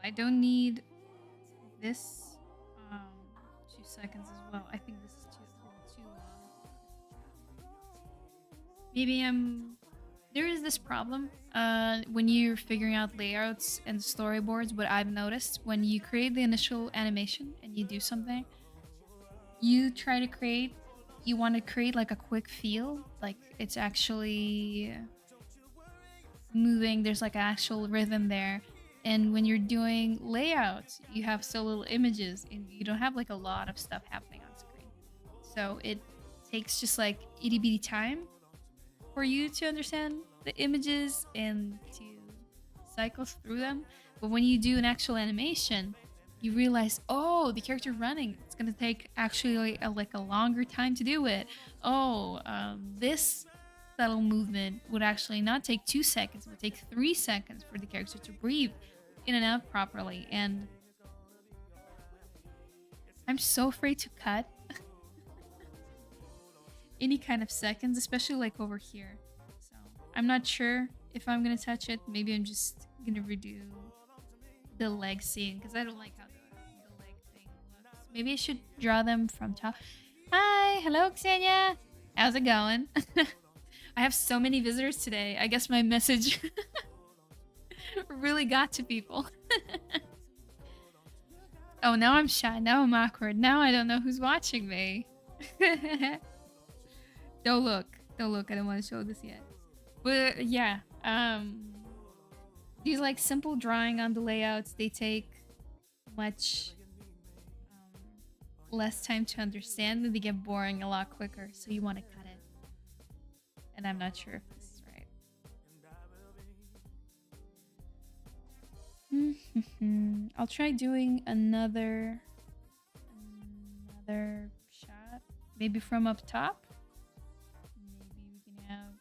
Speaker 1: I don't need this 2 seconds as well. I think this is too long. Maybe there is this problem when you're figuring out layouts and storyboards. What I've noticed when you create the initial animation and you do something, you want to create like a quick feel, like it's actually moving, there's like an actual rhythm there. And when you're doing layouts, you have so little images and you don't have like a lot of stuff happening on screen. So it takes just like itty bitty time for you to understand the images and to cycle through them. But when you do an actual animation, you realize, oh, the character running, it's gonna take actually like a longer time to do it. Oh, this subtle movement would actually not take 2 seconds, it would take 3 seconds for the character to breathe in and out properly. And I'm so afraid to cut any kind of seconds, especially like over here. So I'm not sure if I'm gonna touch it. Maybe I'm just gonna redo the leg scene because I don't like how the leg thing looks. Maybe I should draw them from top. Hi, hello Xenia. How's it going? I have so many visitors today. I guess my message really got to people. Oh, now I'm shy. Now I'm awkward. Now I don't know who's watching me. Don't look. Don't look. I don't want to show this yet. But yeah, these like simple drawing on the layouts, they take much less time to understand and they get boring a lot quicker. So you want to cut it. And I'm not sure if this is right. I'll try doing another shot, maybe from up top. Maybe we can have,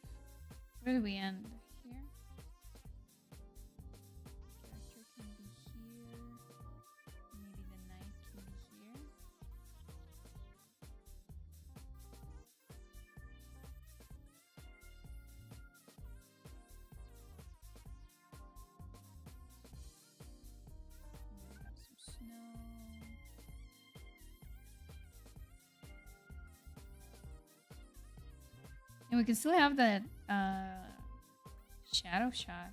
Speaker 1: where do we end? Here. Character can be here. Maybe the knight can be here. And we can still have that shadow shot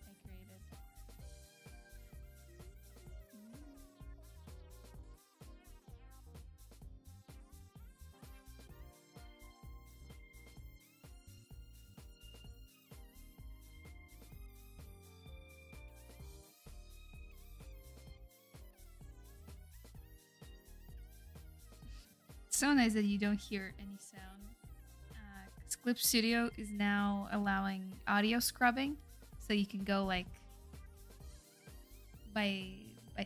Speaker 1: I created. It's so nice that you don't hear any sound. Clip Studio is now allowing audio scrubbing, so you can go like by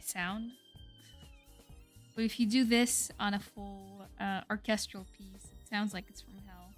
Speaker 1: sound. But if you do this on a full orchestral piece, it sounds like it's from hell.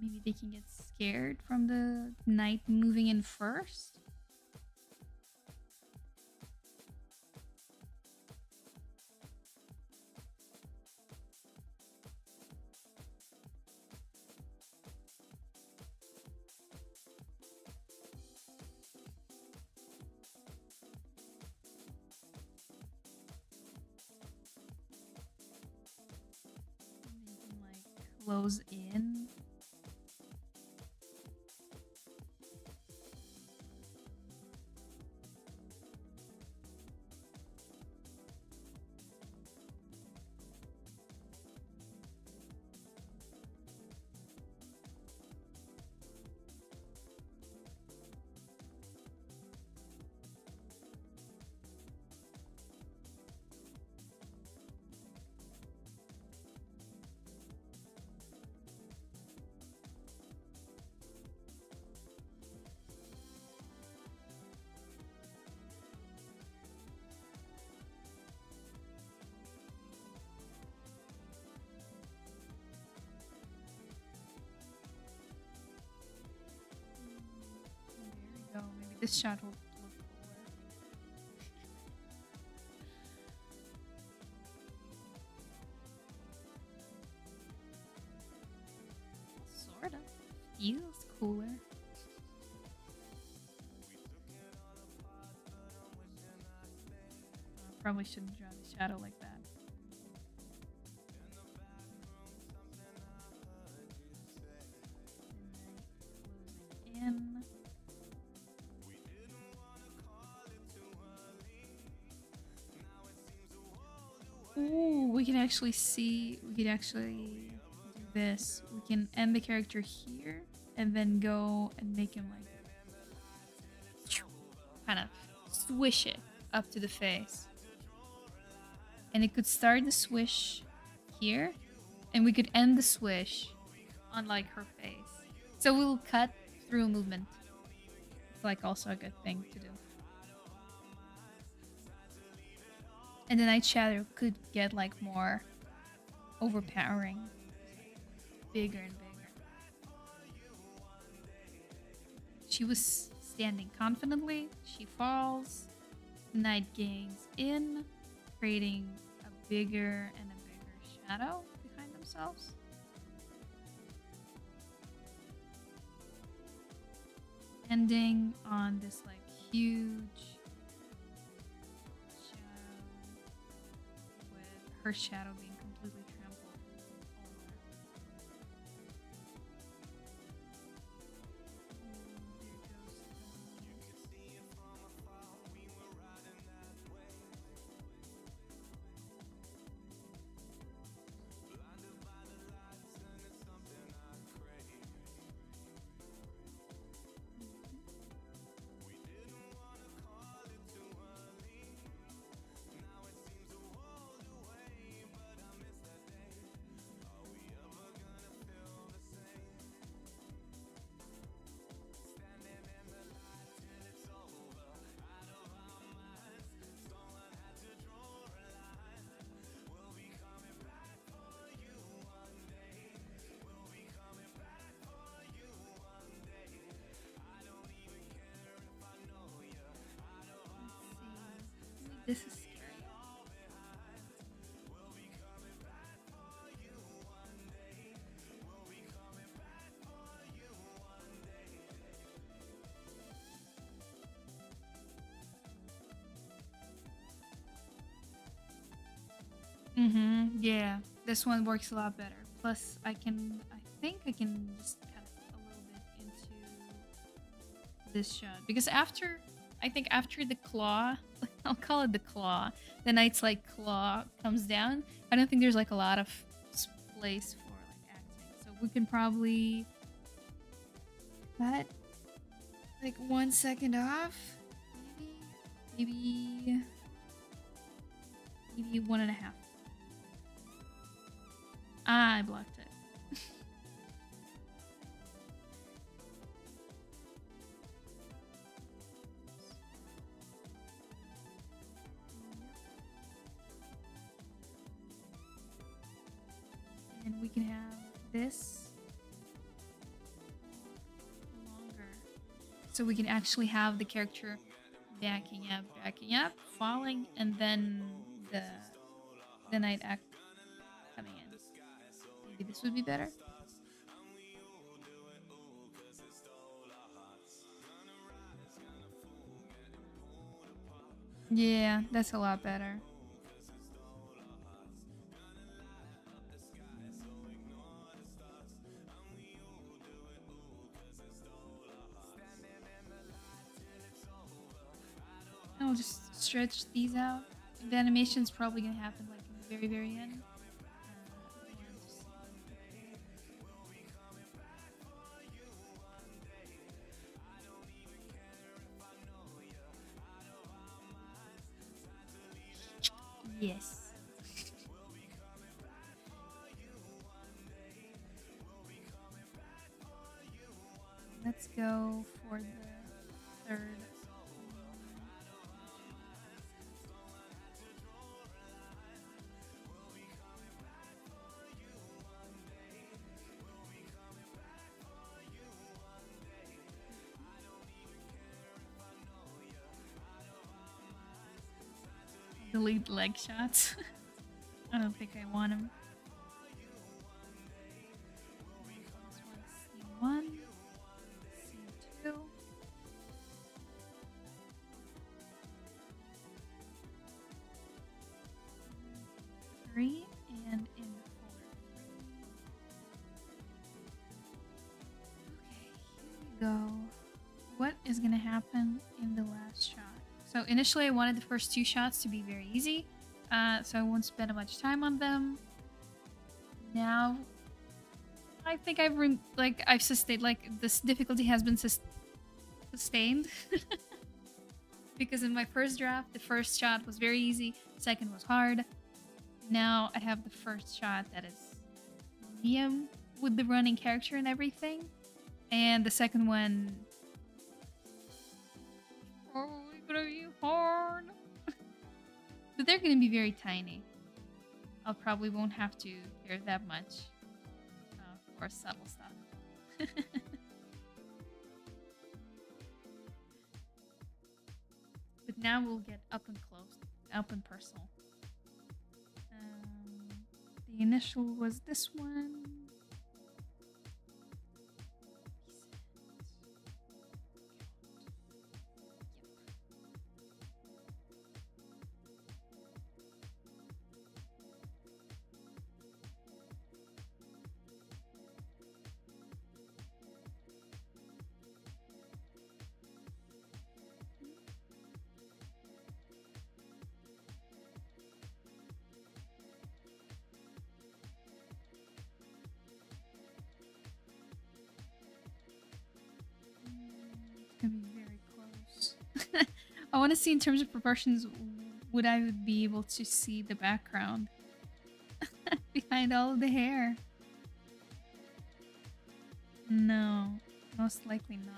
Speaker 1: maybe they can get scared from the knight moving in first. They can like close in. There we go. Maybe this shot will look cooler. Sort of. Feels cooler. Probably shouldn't draw the shadow like that. In. Ooh, we can actually see. We could actually do this. We can end the character here and then go and make him like kind of swish it up to the face. And it could start the swish here, and we could end the swish on like her face. So we'll cut through movement. It's like also a good thing to do. And the Night Shadow could get like more overpowering, bigger and bigger. She was standing confidently. She falls. Night gains in, creating a bigger and a bigger shadow behind themselves. Ending on this like huge shadow with her shadow being completely trampled over. This is scary. Yeah, this one works a lot better. Plus, I think I can just cut a little bit into this shot. Because I think after the claw, I'll call it the claw, the knight's like claw comes down, I don't think there's like a lot of place for like acting. So we can probably cut like 1 second off, maybe 1.5. I blocked it. And we can have this so we can actually have the character backing up, falling, and then the the night act coming in. Maybe this would be better. Yeah, that's a lot better. I'll just stretch these out. The animation's probably gonna happen like in the very, very end. Yes. Let's go for the third. Delete leg shots. I don't think I want them. This one's C1, C2. Three and in four. Okay, here we go. What is gonna happen in the last shot? So initially I wanted the first two shots to be very easy, so I won't spend much time on them. Now, I think I've sustained, like, this difficulty has been sustained. Because in my first draft, the first shot was very easy, second was hard. Now I have the first shot that is medium with the running character and everything. And the second one... oh, it's gonna be hard. But they're gonna be very tiny. I probably won't have to care that much for subtle stuff. But now we'll get up and close, up and personal. The initial was this one. Gonna be very close. I want to see in terms of proportions, would I be able to see the background behind all of the hair? No, most likely not.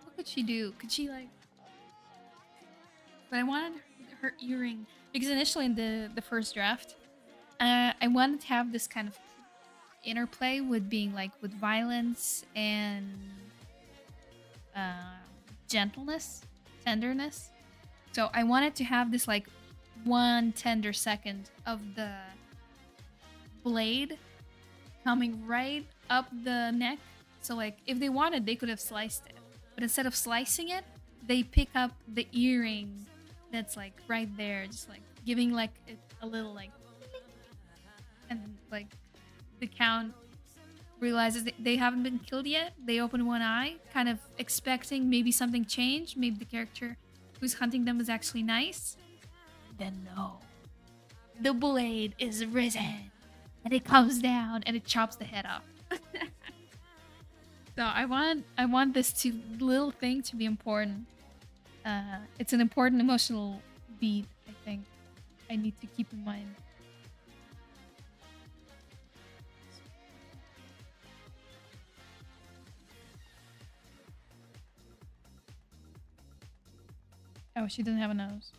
Speaker 1: What could she do? Could she, like... But I wanted her earring, because initially in the first draft, I wanted to have this kind of interplay with being like with violence and gentleness, tenderness. So I wanted to have this like one tender second of the blade coming right up the neck. So like if they wanted, they could have sliced it, but instead of slicing it, they pick up the earring that's like right there, just like giving like a little like, and like the count realizes they haven't been killed yet. They open one eye, kind of expecting maybe something changed. Maybe the character who's hunting them is actually nice. Then no, the blade is risen, and it comes down and it chops the head off. So I want this little thing to be important. It's an important emotional beat, I think. I need to keep in mind. Oh, she doesn't have a nose.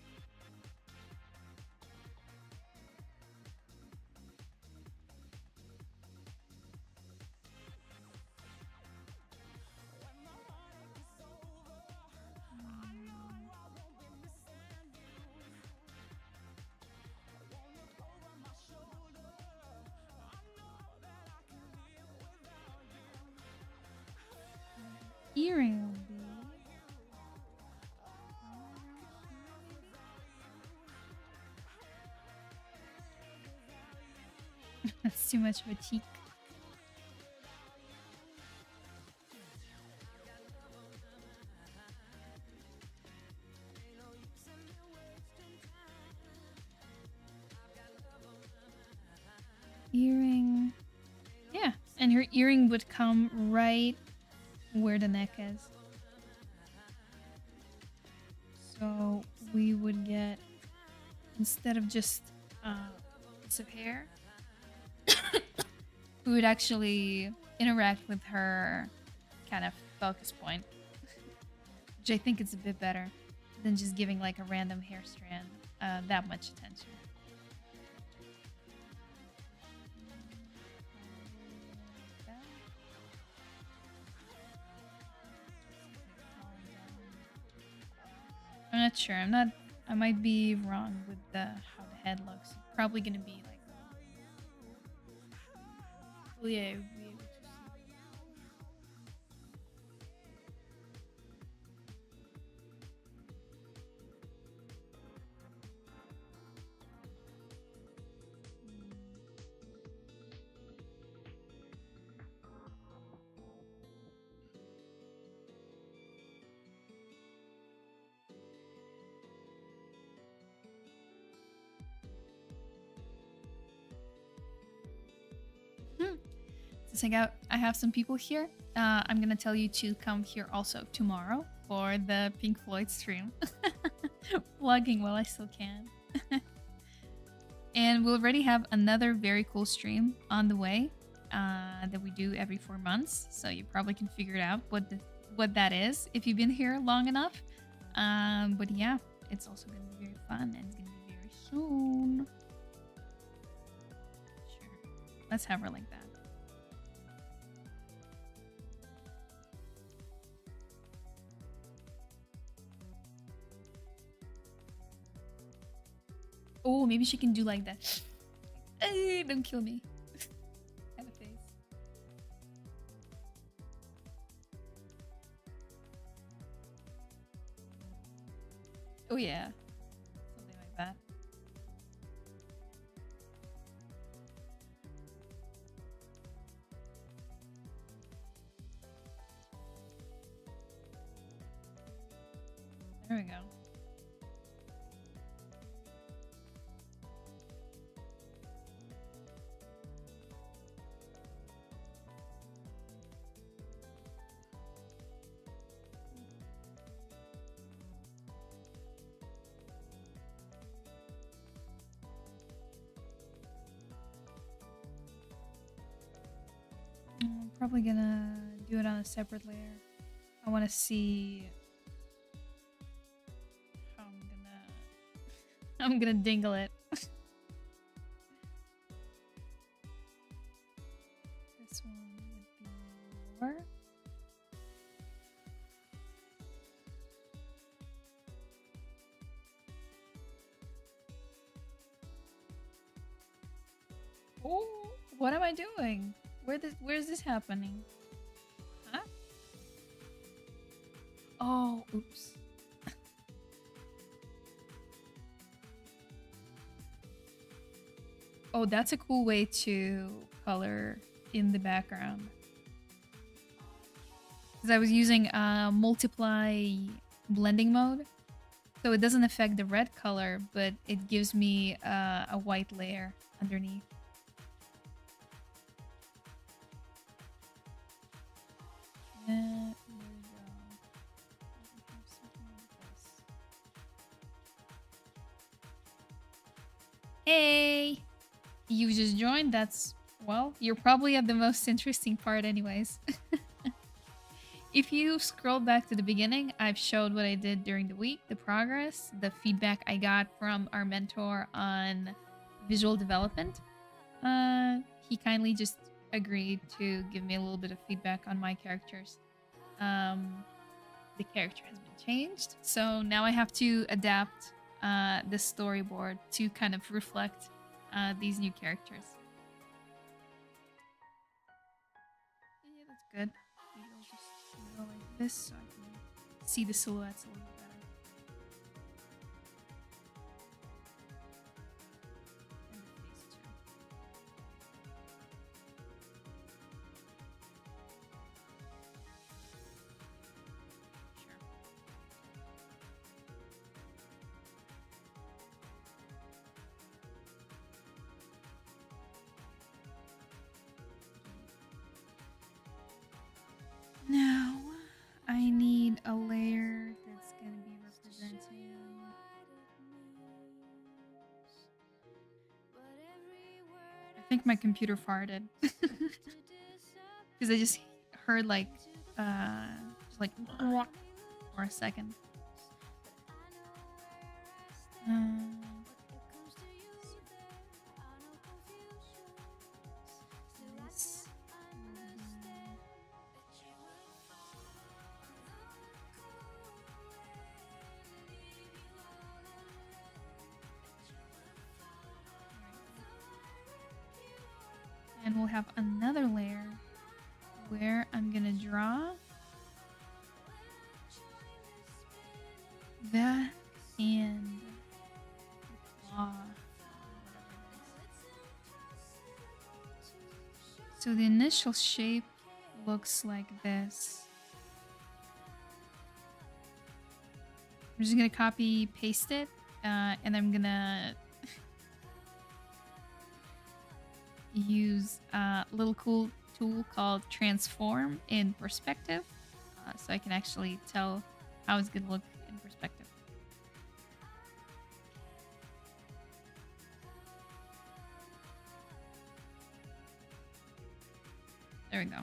Speaker 1: Earring will be. That's too much of a cheek. Earring. Yeah, and her earring would come right where the neck is. So we would get, instead of just a piece of hair, we would actually interact with her kind of focus point, which I think is a bit better than just giving like a random hair strand that much attention. I'm not sure. I might be wrong with how the head looks. Probably gonna be like. Well, yeah, it would be able to see. Since I have some people here, I'm gonna tell you to come here also tomorrow for the Pink Floyd stream. Vlogging while I still can. And we'll already have another very cool stream on the way that we do every 4 months. So you probably can figure it out what that is if you've been here long enough. But yeah, it's also gonna be very fun and it's gonna be very soon. Sure, let's have her like that. Oh, maybe she can do like that. Hey, don't kill me. Kind of face. Oh yeah, something like that. There we go. I'm probably gonna do it on a separate layer. I want to see how I'm gonna dingle it. This one would be lower. Oh, what am I doing? Where's this happening? Huh? Oh, oops. Oh, that's a cool way to color in the background. Because I was using multiply blending mode. So it doesn't affect the red color, but it gives me a white layer underneath. There we go. Hey! You just joined? That's... Well, you're probably at the most interesting part anyways. If you scroll back to the beginning, I've showed what I did during the week, the progress, the feedback I got from our mentor on visual development. He kindly just agreed to give me a little bit of feedback on my characters. The character has been changed, so now I have to adapt the storyboard to kind of reflect these new characters. Yeah, that's good. Maybe I'll just go like this so I can see the silhouettes a little better. And the face too. Sure. Now, I need a layer that's going to be representing. I think my computer farted. Because I just heard like, just like for a second. This. And we'll have another layer where I'm gonna draw that and claw. So the initial shape looks like this. I'm just gonna copy paste it, and I'm gonna use a little cool tool called transform in perspective, so I can actually tell how it's gonna look in perspective. There we go.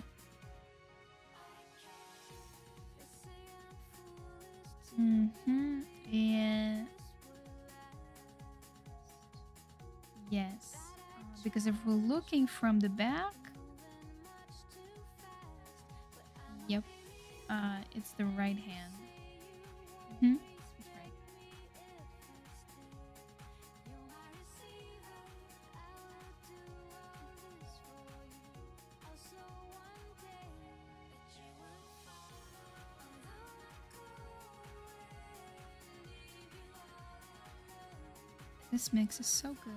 Speaker 1: And yes, because if we're looking from the back, yep, it's the right hand. That's right. This mix is so good.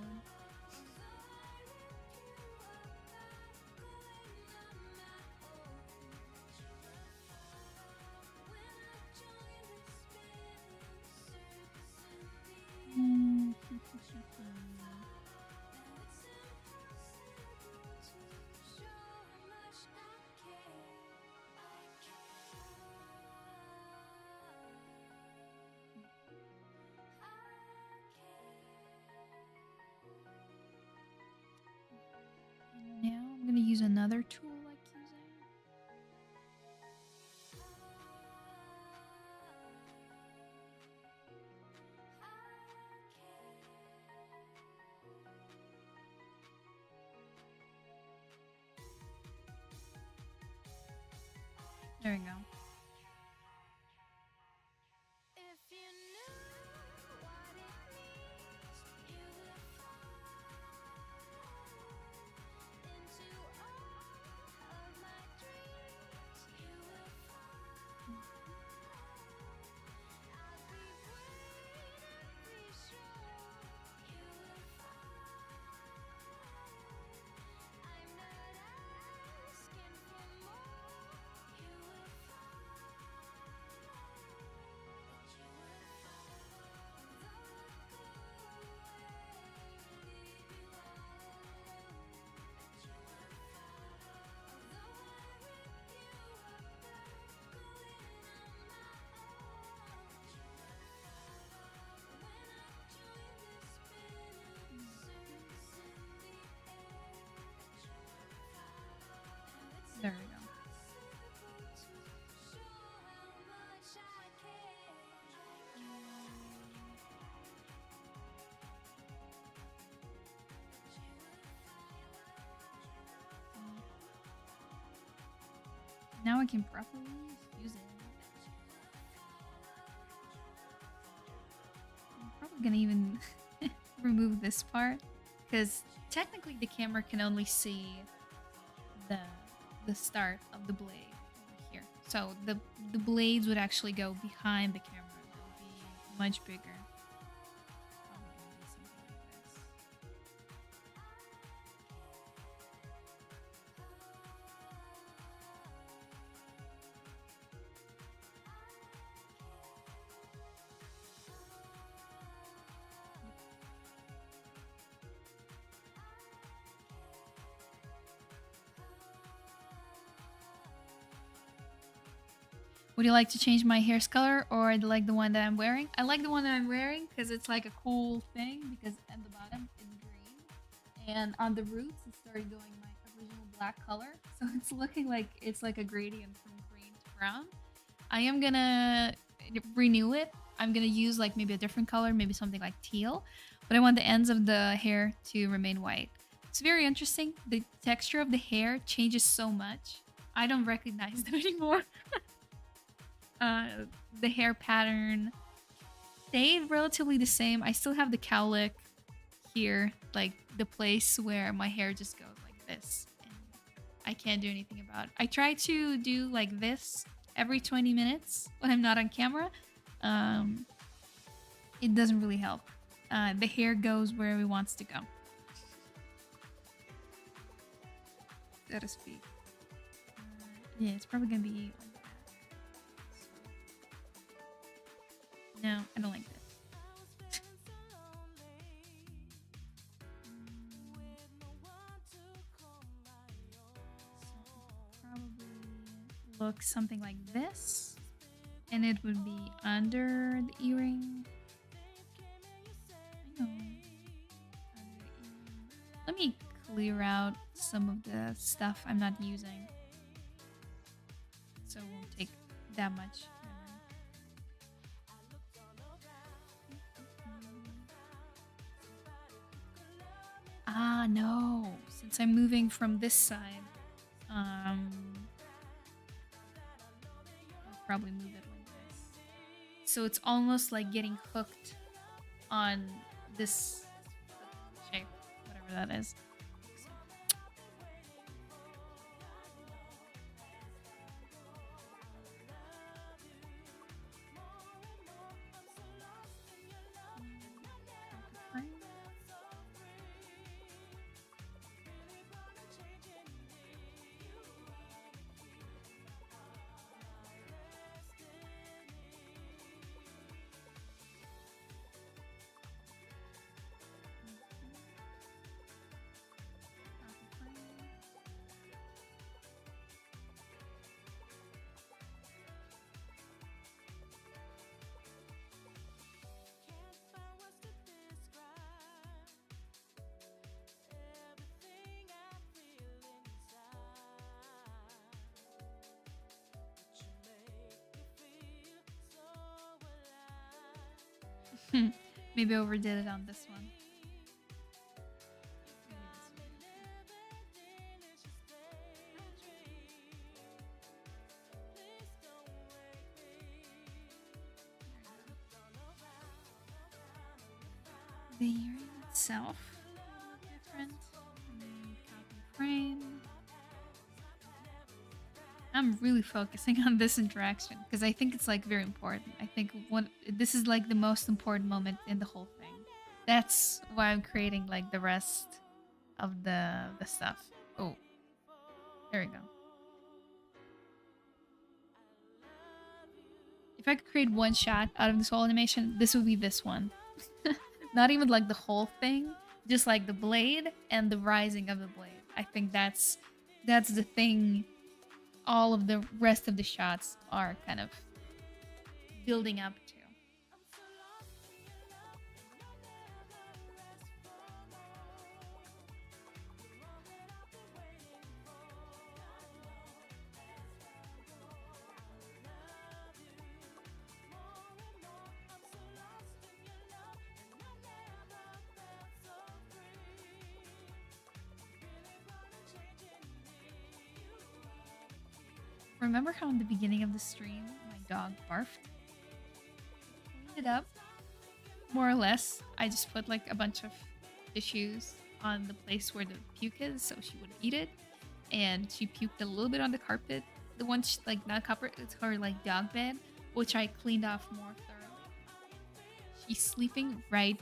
Speaker 1: Now I'm going to use another tool like using. There we go. Now I can properly use it. I'm probably gonna even remove this part because technically the camera can only see the the start of the blade over here. So the blades would actually go behind the camera. It would be much bigger. Probably gonna do something like this. Would you like to change my hair's color or like the one that I'm wearing? I like the one that I'm wearing because it's like a cool thing because at the bottom it's green and on the roots it started going my original black color. So it's looking like it's like a gradient from green to brown. I am gonna renew it. I'm gonna use like maybe a different color, maybe something like teal, but I want the ends of the hair to remain white. It's very interesting. The texture of the hair changes so much. I don't recognize them anymore. The hair pattern stayed relatively the same. I still have the cowlick here, like the place where my hair just goes like this. And I can't do anything about it. I try to do like this every 20 minutes when I'm not on camera. It doesn't really help. The hair goes wherever it wants to go. So to speak. Yeah, it's probably gonna be like that. No, I don't like that. Probably look something like this, and it would be under the earring. I know. Let me clear out some of the stuff I'm not using, so it won't take that much. Ah, no. Since I'm moving from this side, I'll probably move it like this. So it's almost like getting hooked on this shape, whatever that is. Maybe I overdid it on this one. The earring itself different. Copy frame. I'm really focusing on this interaction because I think it's like very important. I think this is like the most important moment in the whole thing. That's why I'm creating like the rest of the stuff. Oh, there we go. If I could create one shot out of this whole animation, this would be this one. Not even like the whole thing, just like the blade and the rising of the blade. I think that's the thing all of the rest of the shots are kind of building up to. remember how in the beginning of the stream my dog barfed? Cleaned it up, more or less. I just put like a bunch of tissues on the place where the puke is so she wouldn't eat it. And she puked a little bit on the carpet. The one, like not carpet, it's her like dog bed, which I cleaned off more thoroughly. She's sleeping right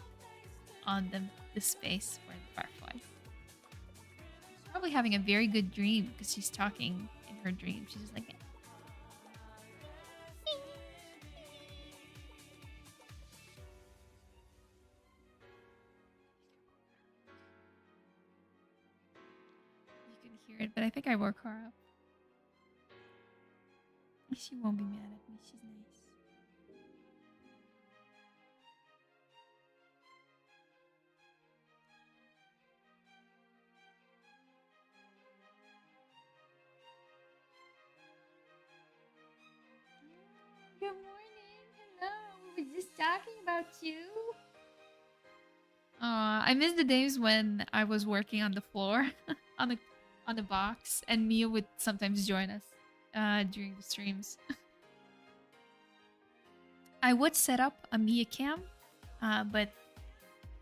Speaker 1: on the space where the barf was. She's probably having a very good dream because she's talking in her dream. She's just like, you can hear it, but I think I woke her up. She won't be mad at me. She's nice. Good morning. Hello. We were just talking about you. I miss the days when I was working on the floor, on the box, and Mia would sometimes join us during the streams. I would set up a Mia cam, but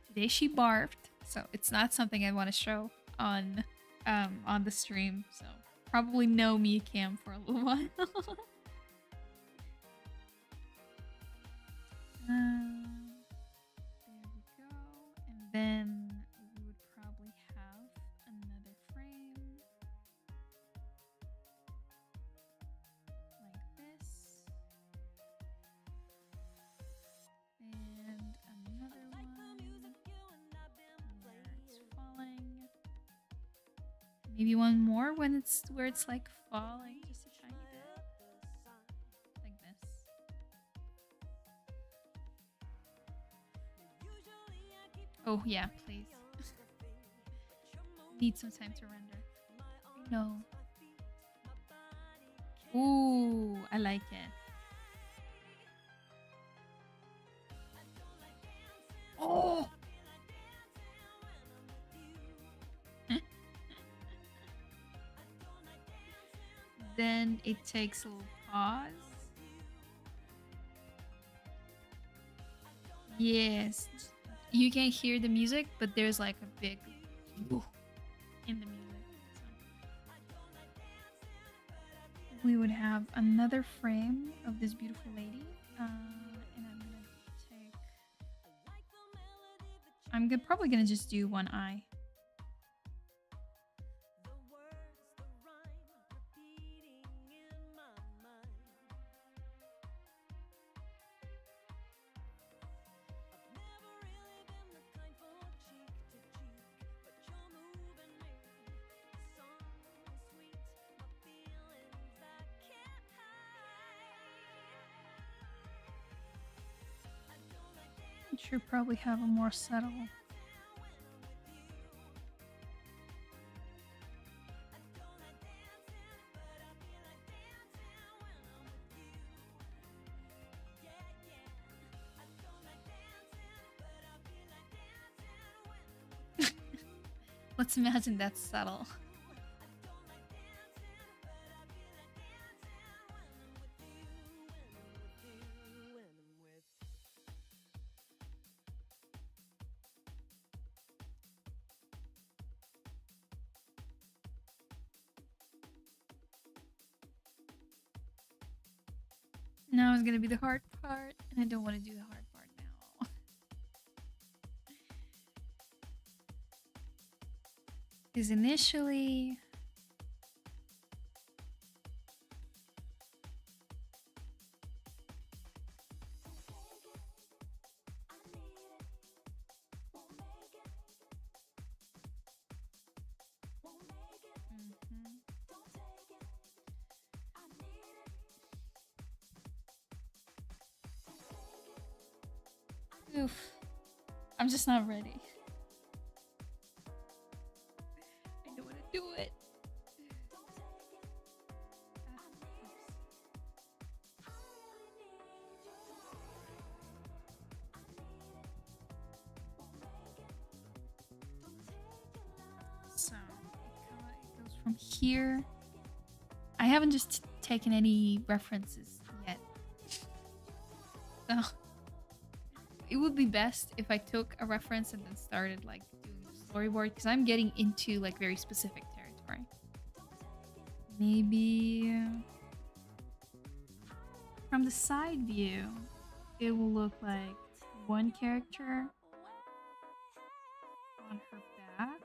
Speaker 1: today she barfed, so it's not something I want to show on the stream. So probably no Mia cam for a little while. There we go, and then we would probably have another frame like this, and another one where it's falling. Maybe one more when it's where it's like falling, just a tiny bit, like this. Oh yeah, please. Need some time to render. No. Ooh, I like it. Oh! Then it takes a little pause. Yes. You can hear the music, but there's like a big in the music. So. We would have another frame of this beautiful lady, and I'm probably gonna just do one eye. Should probably have a more subtle. Let's imagine that's subtle. Now is gonna be the hard part, and I don't want to do the hard part now. Because initially... Oof. I'm just not ready. I don't want to do it. So it goes from here. I haven't just taken any references yet. So it would be best if I took a reference and then started like doing the storyboard, because I'm getting into like very specific territory. Maybe from the side view, it will look like one character on her back.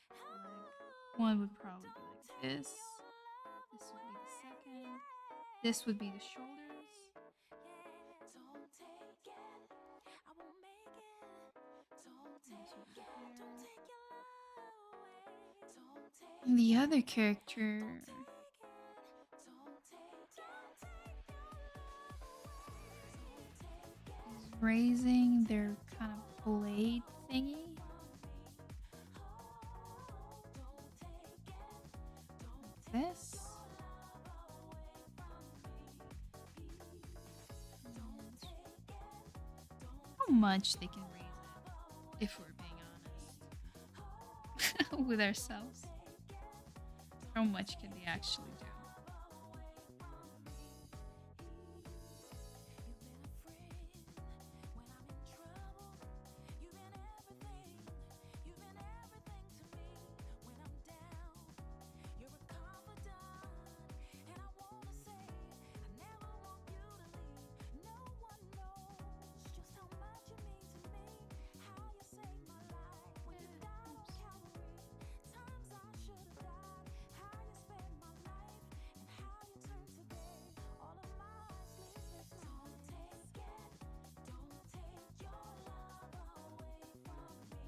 Speaker 1: Like one would probably be like this. This would be the second. This would be the shoulders. And the other character is raising their kind of blade thingy. Like this. How much they can raise it, if we're being honest with ourselves. How much can they actually do?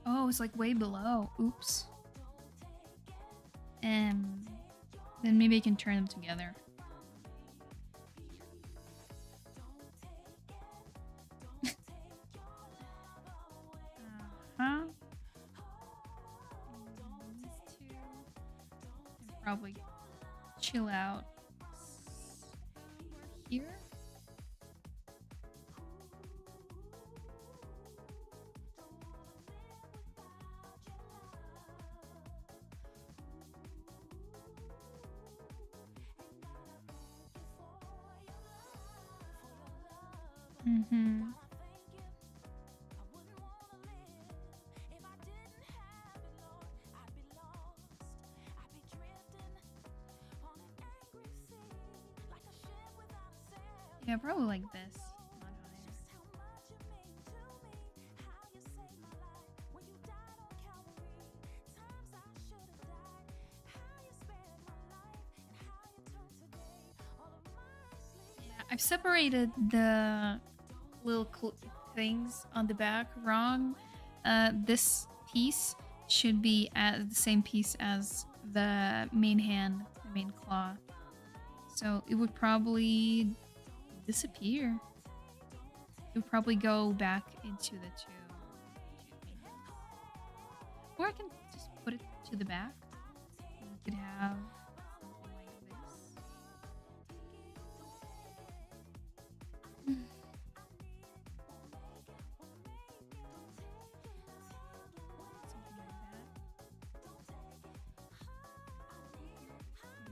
Speaker 1: Oh, it's like way below. Oops. And then maybe I can turn them together. Uh-huh. These two can probably chill out here. Mm-hmm. Yeah, probably like this. Not higher. Yeah, I've separated the little things on the back wrong. This piece should be at the same piece as the main hand, the main claw. So it would probably disappear. It would probably go back into the two main hands. Or I can just put it to the back. We could have something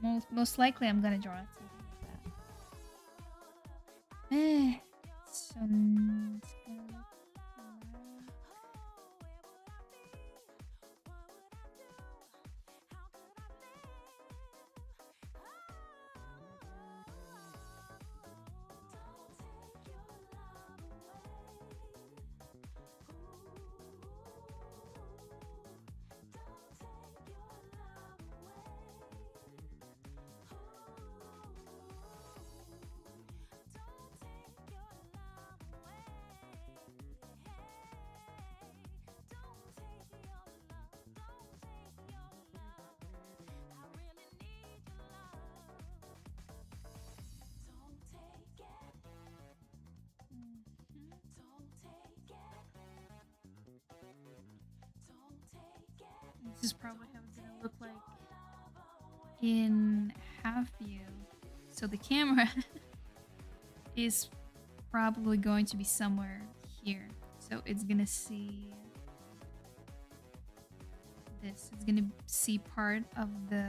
Speaker 1: like this. Most likely I'm gonna draw something like that. So it's gonna look This is probably how it's gonna look like in half view. So the camera is probably going to be somewhere here. So it's gonna see this. It's gonna see part of the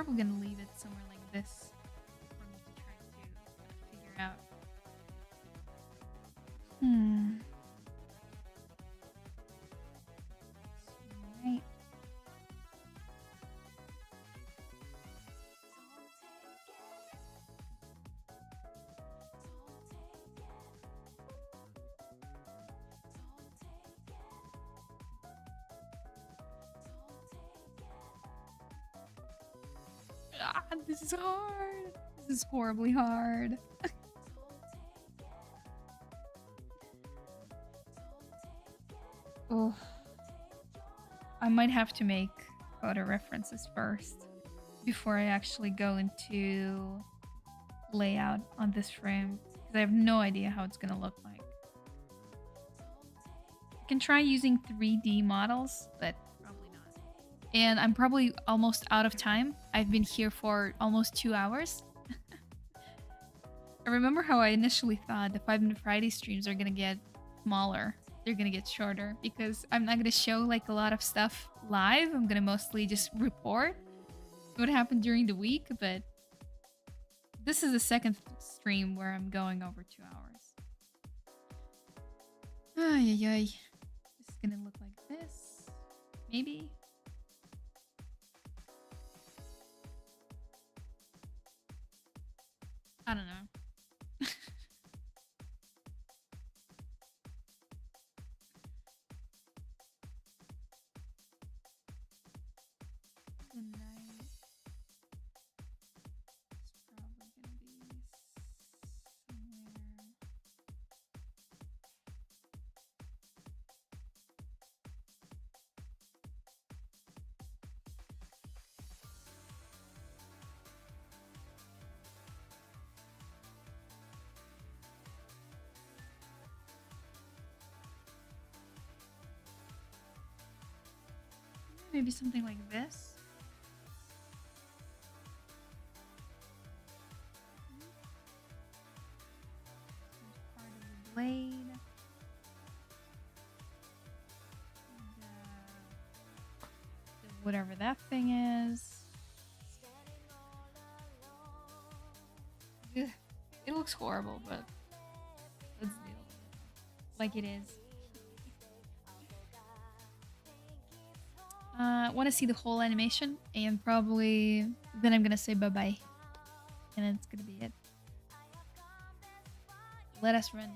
Speaker 1: probably gonna leave it somewhere like this for me to try to figure out. Right. Ah, this is hard. This is horribly hard. Oh, I might have to make photo references first before I actually go into layout on this frame, because I have no idea how it's gonna look like. I can try using 3D models, but probably not. And I'm probably almost out of time. I've been here for almost 2 hours. I remember how I initially thought the 5 Minute Friday streams are gonna get smaller. They're gonna get shorter because I'm not gonna show like a lot of stuff live. I'm gonna mostly just report what happened during the week, but this is the second stream where I'm going over 2 hours. Ay, ay, ay. This is gonna look like this. Maybe. I don't know. The night is probably gonna be somewhere. Maybe something like this. Part of the blade. And, whatever that thing is. Ugh, it looks horrible, but let's deal with it like it is. Want to see the whole animation, and probably then I'm gonna say bye-bye, and it's gonna be it. Let us render.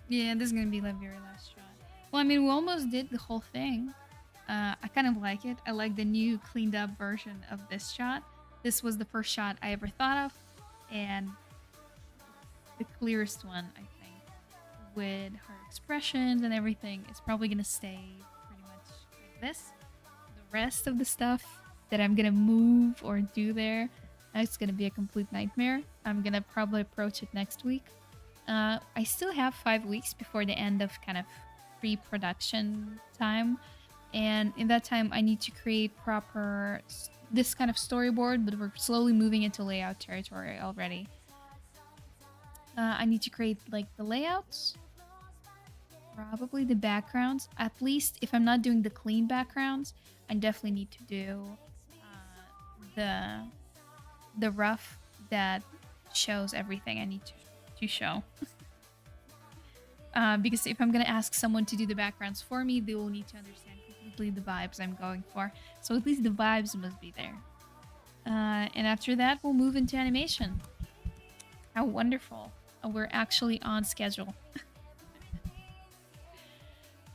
Speaker 1: Yeah, this is gonna be the very last shot. Well, I mean, we almost did the whole thing. I kind of like it. I like the new cleaned up version of this shot. This was the first shot I ever thought of, and the clearest one, I think. With her expressions and everything, it's probably gonna stay pretty much like this. The rest of the stuff that I'm gonna move or do there, it's gonna be a complete nightmare. I'm gonna probably approach it next week. I still have 5 weeks before the end of kind of pre-production time, and in that time I need to create proper this kind of storyboard, but we're slowly moving into layout territory already. I need to create like the layouts, probably the backgrounds. At least if I'm not doing the clean backgrounds, I definitely need to do the rough that shows everything I need to show. Because if I'm gonna ask someone to do the backgrounds for me, they will need to understand completely the vibes I'm going for. So at least the vibes must be there. And after that, we'll move into animation. How wonderful. We're actually on schedule.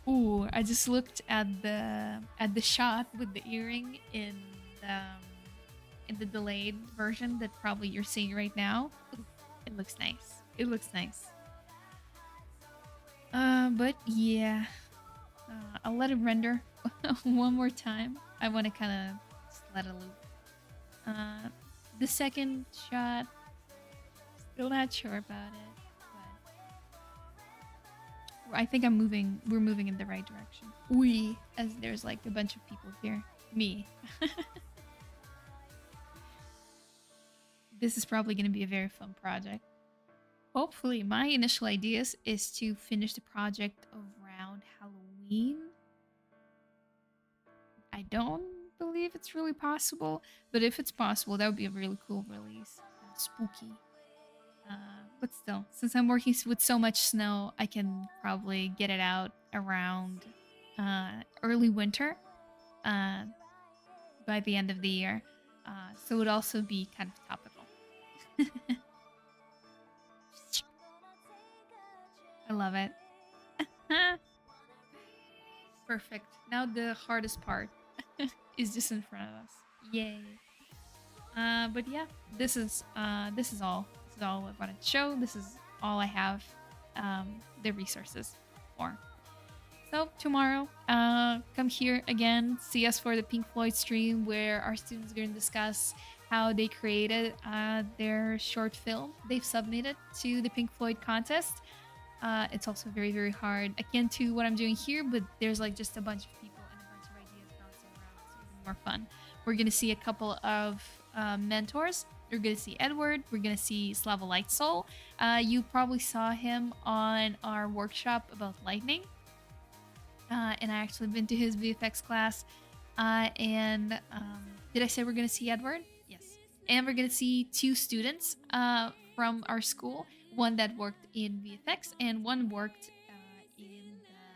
Speaker 1: Ooh, I just looked at the shot with the earring in the delayed version that probably you're seeing right now. It looks nice. It looks nice. But yeah, I'll let it render one more time. I want to kind of just let it loop. The second shot, Still not sure about it, but I think I'm moving. We're moving in the right direction. We, as there's like a bunch of people here. Me. This is probably going to be a very fun project. Hopefully, my initial ideas is to finish the project around Halloween. I don't believe it's really possible, but if it's possible, that would be a really cool release. Spooky. But still, since I'm working with so much snow, I can probably get it out around early winter by the end of the year. So it would also be kind of topical. I love it. Perfect. Now the hardest part is just in front of us. Yay. But yeah, this is all. This is all I wanted to show. This is all I have the resources for. So tomorrow, come here again. See us for the Pink Floyd stream where our students are going to discuss how they created their short film they've submitted to the Pink Floyd contest. It's also very, very hard. Akin to what I'm doing here, but there's like just a bunch of people and a bunch of ideas bouncing around, so it's more fun. We're gonna see a couple of mentors. We're gonna see Edward. We're gonna see Slava Lightsoul. You probably saw him on our workshop about lightning. And I actually been to his VFX class. And did I say we're gonna see Edward? Yes. And we're gonna see 2 students from our school. One that worked in VFX and one worked in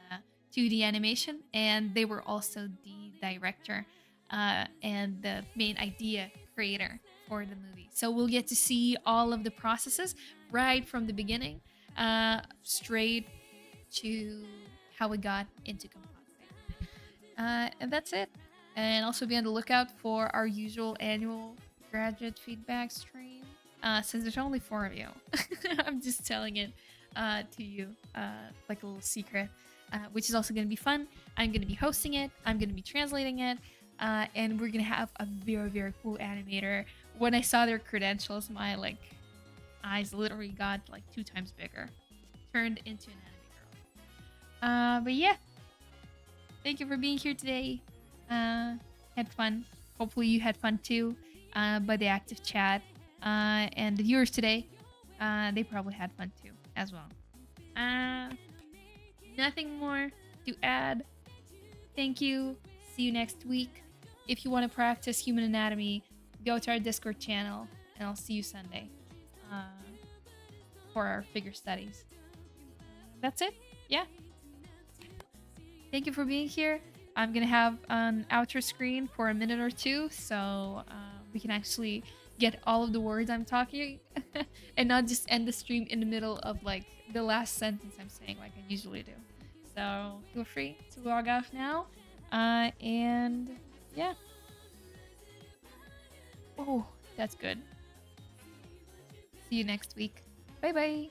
Speaker 1: the 2D animation, and they were also the director and the main idea creator for the movie. So we'll get to see all of the processes right from the beginning straight to how we got into compositing. And that's it. And also be on the lookout for our usual annual graduate feedback stream. Since there's only 4 of you, I'm just telling it to you like a little secret, which is also going to be fun. I'm going to be hosting it. I'm going to be translating it. And we're going to have a very, very cool animator. When I saw their credentials, my eyes literally got 2 times bigger. Turned into an anime girl. But yeah. Thank you for being here today. Had fun. Hopefully you had fun too by the active chat. And the viewers today, they probably had fun too, as well. Nothing more to add. Thank you. See you next week. If you want to practice human anatomy, go to our Discord channel, and I'll see you Sunday for our figure studies. That's it. Yeah. Thank you for being here. I'm gonna have an outro screen for a minute or 2, so we can actually get all of the words I'm talking and not just end the stream in the middle of the last sentence I'm saying like I usually do. So feel free to log off now. And yeah. Oh, that's good. See you next week. Bye bye.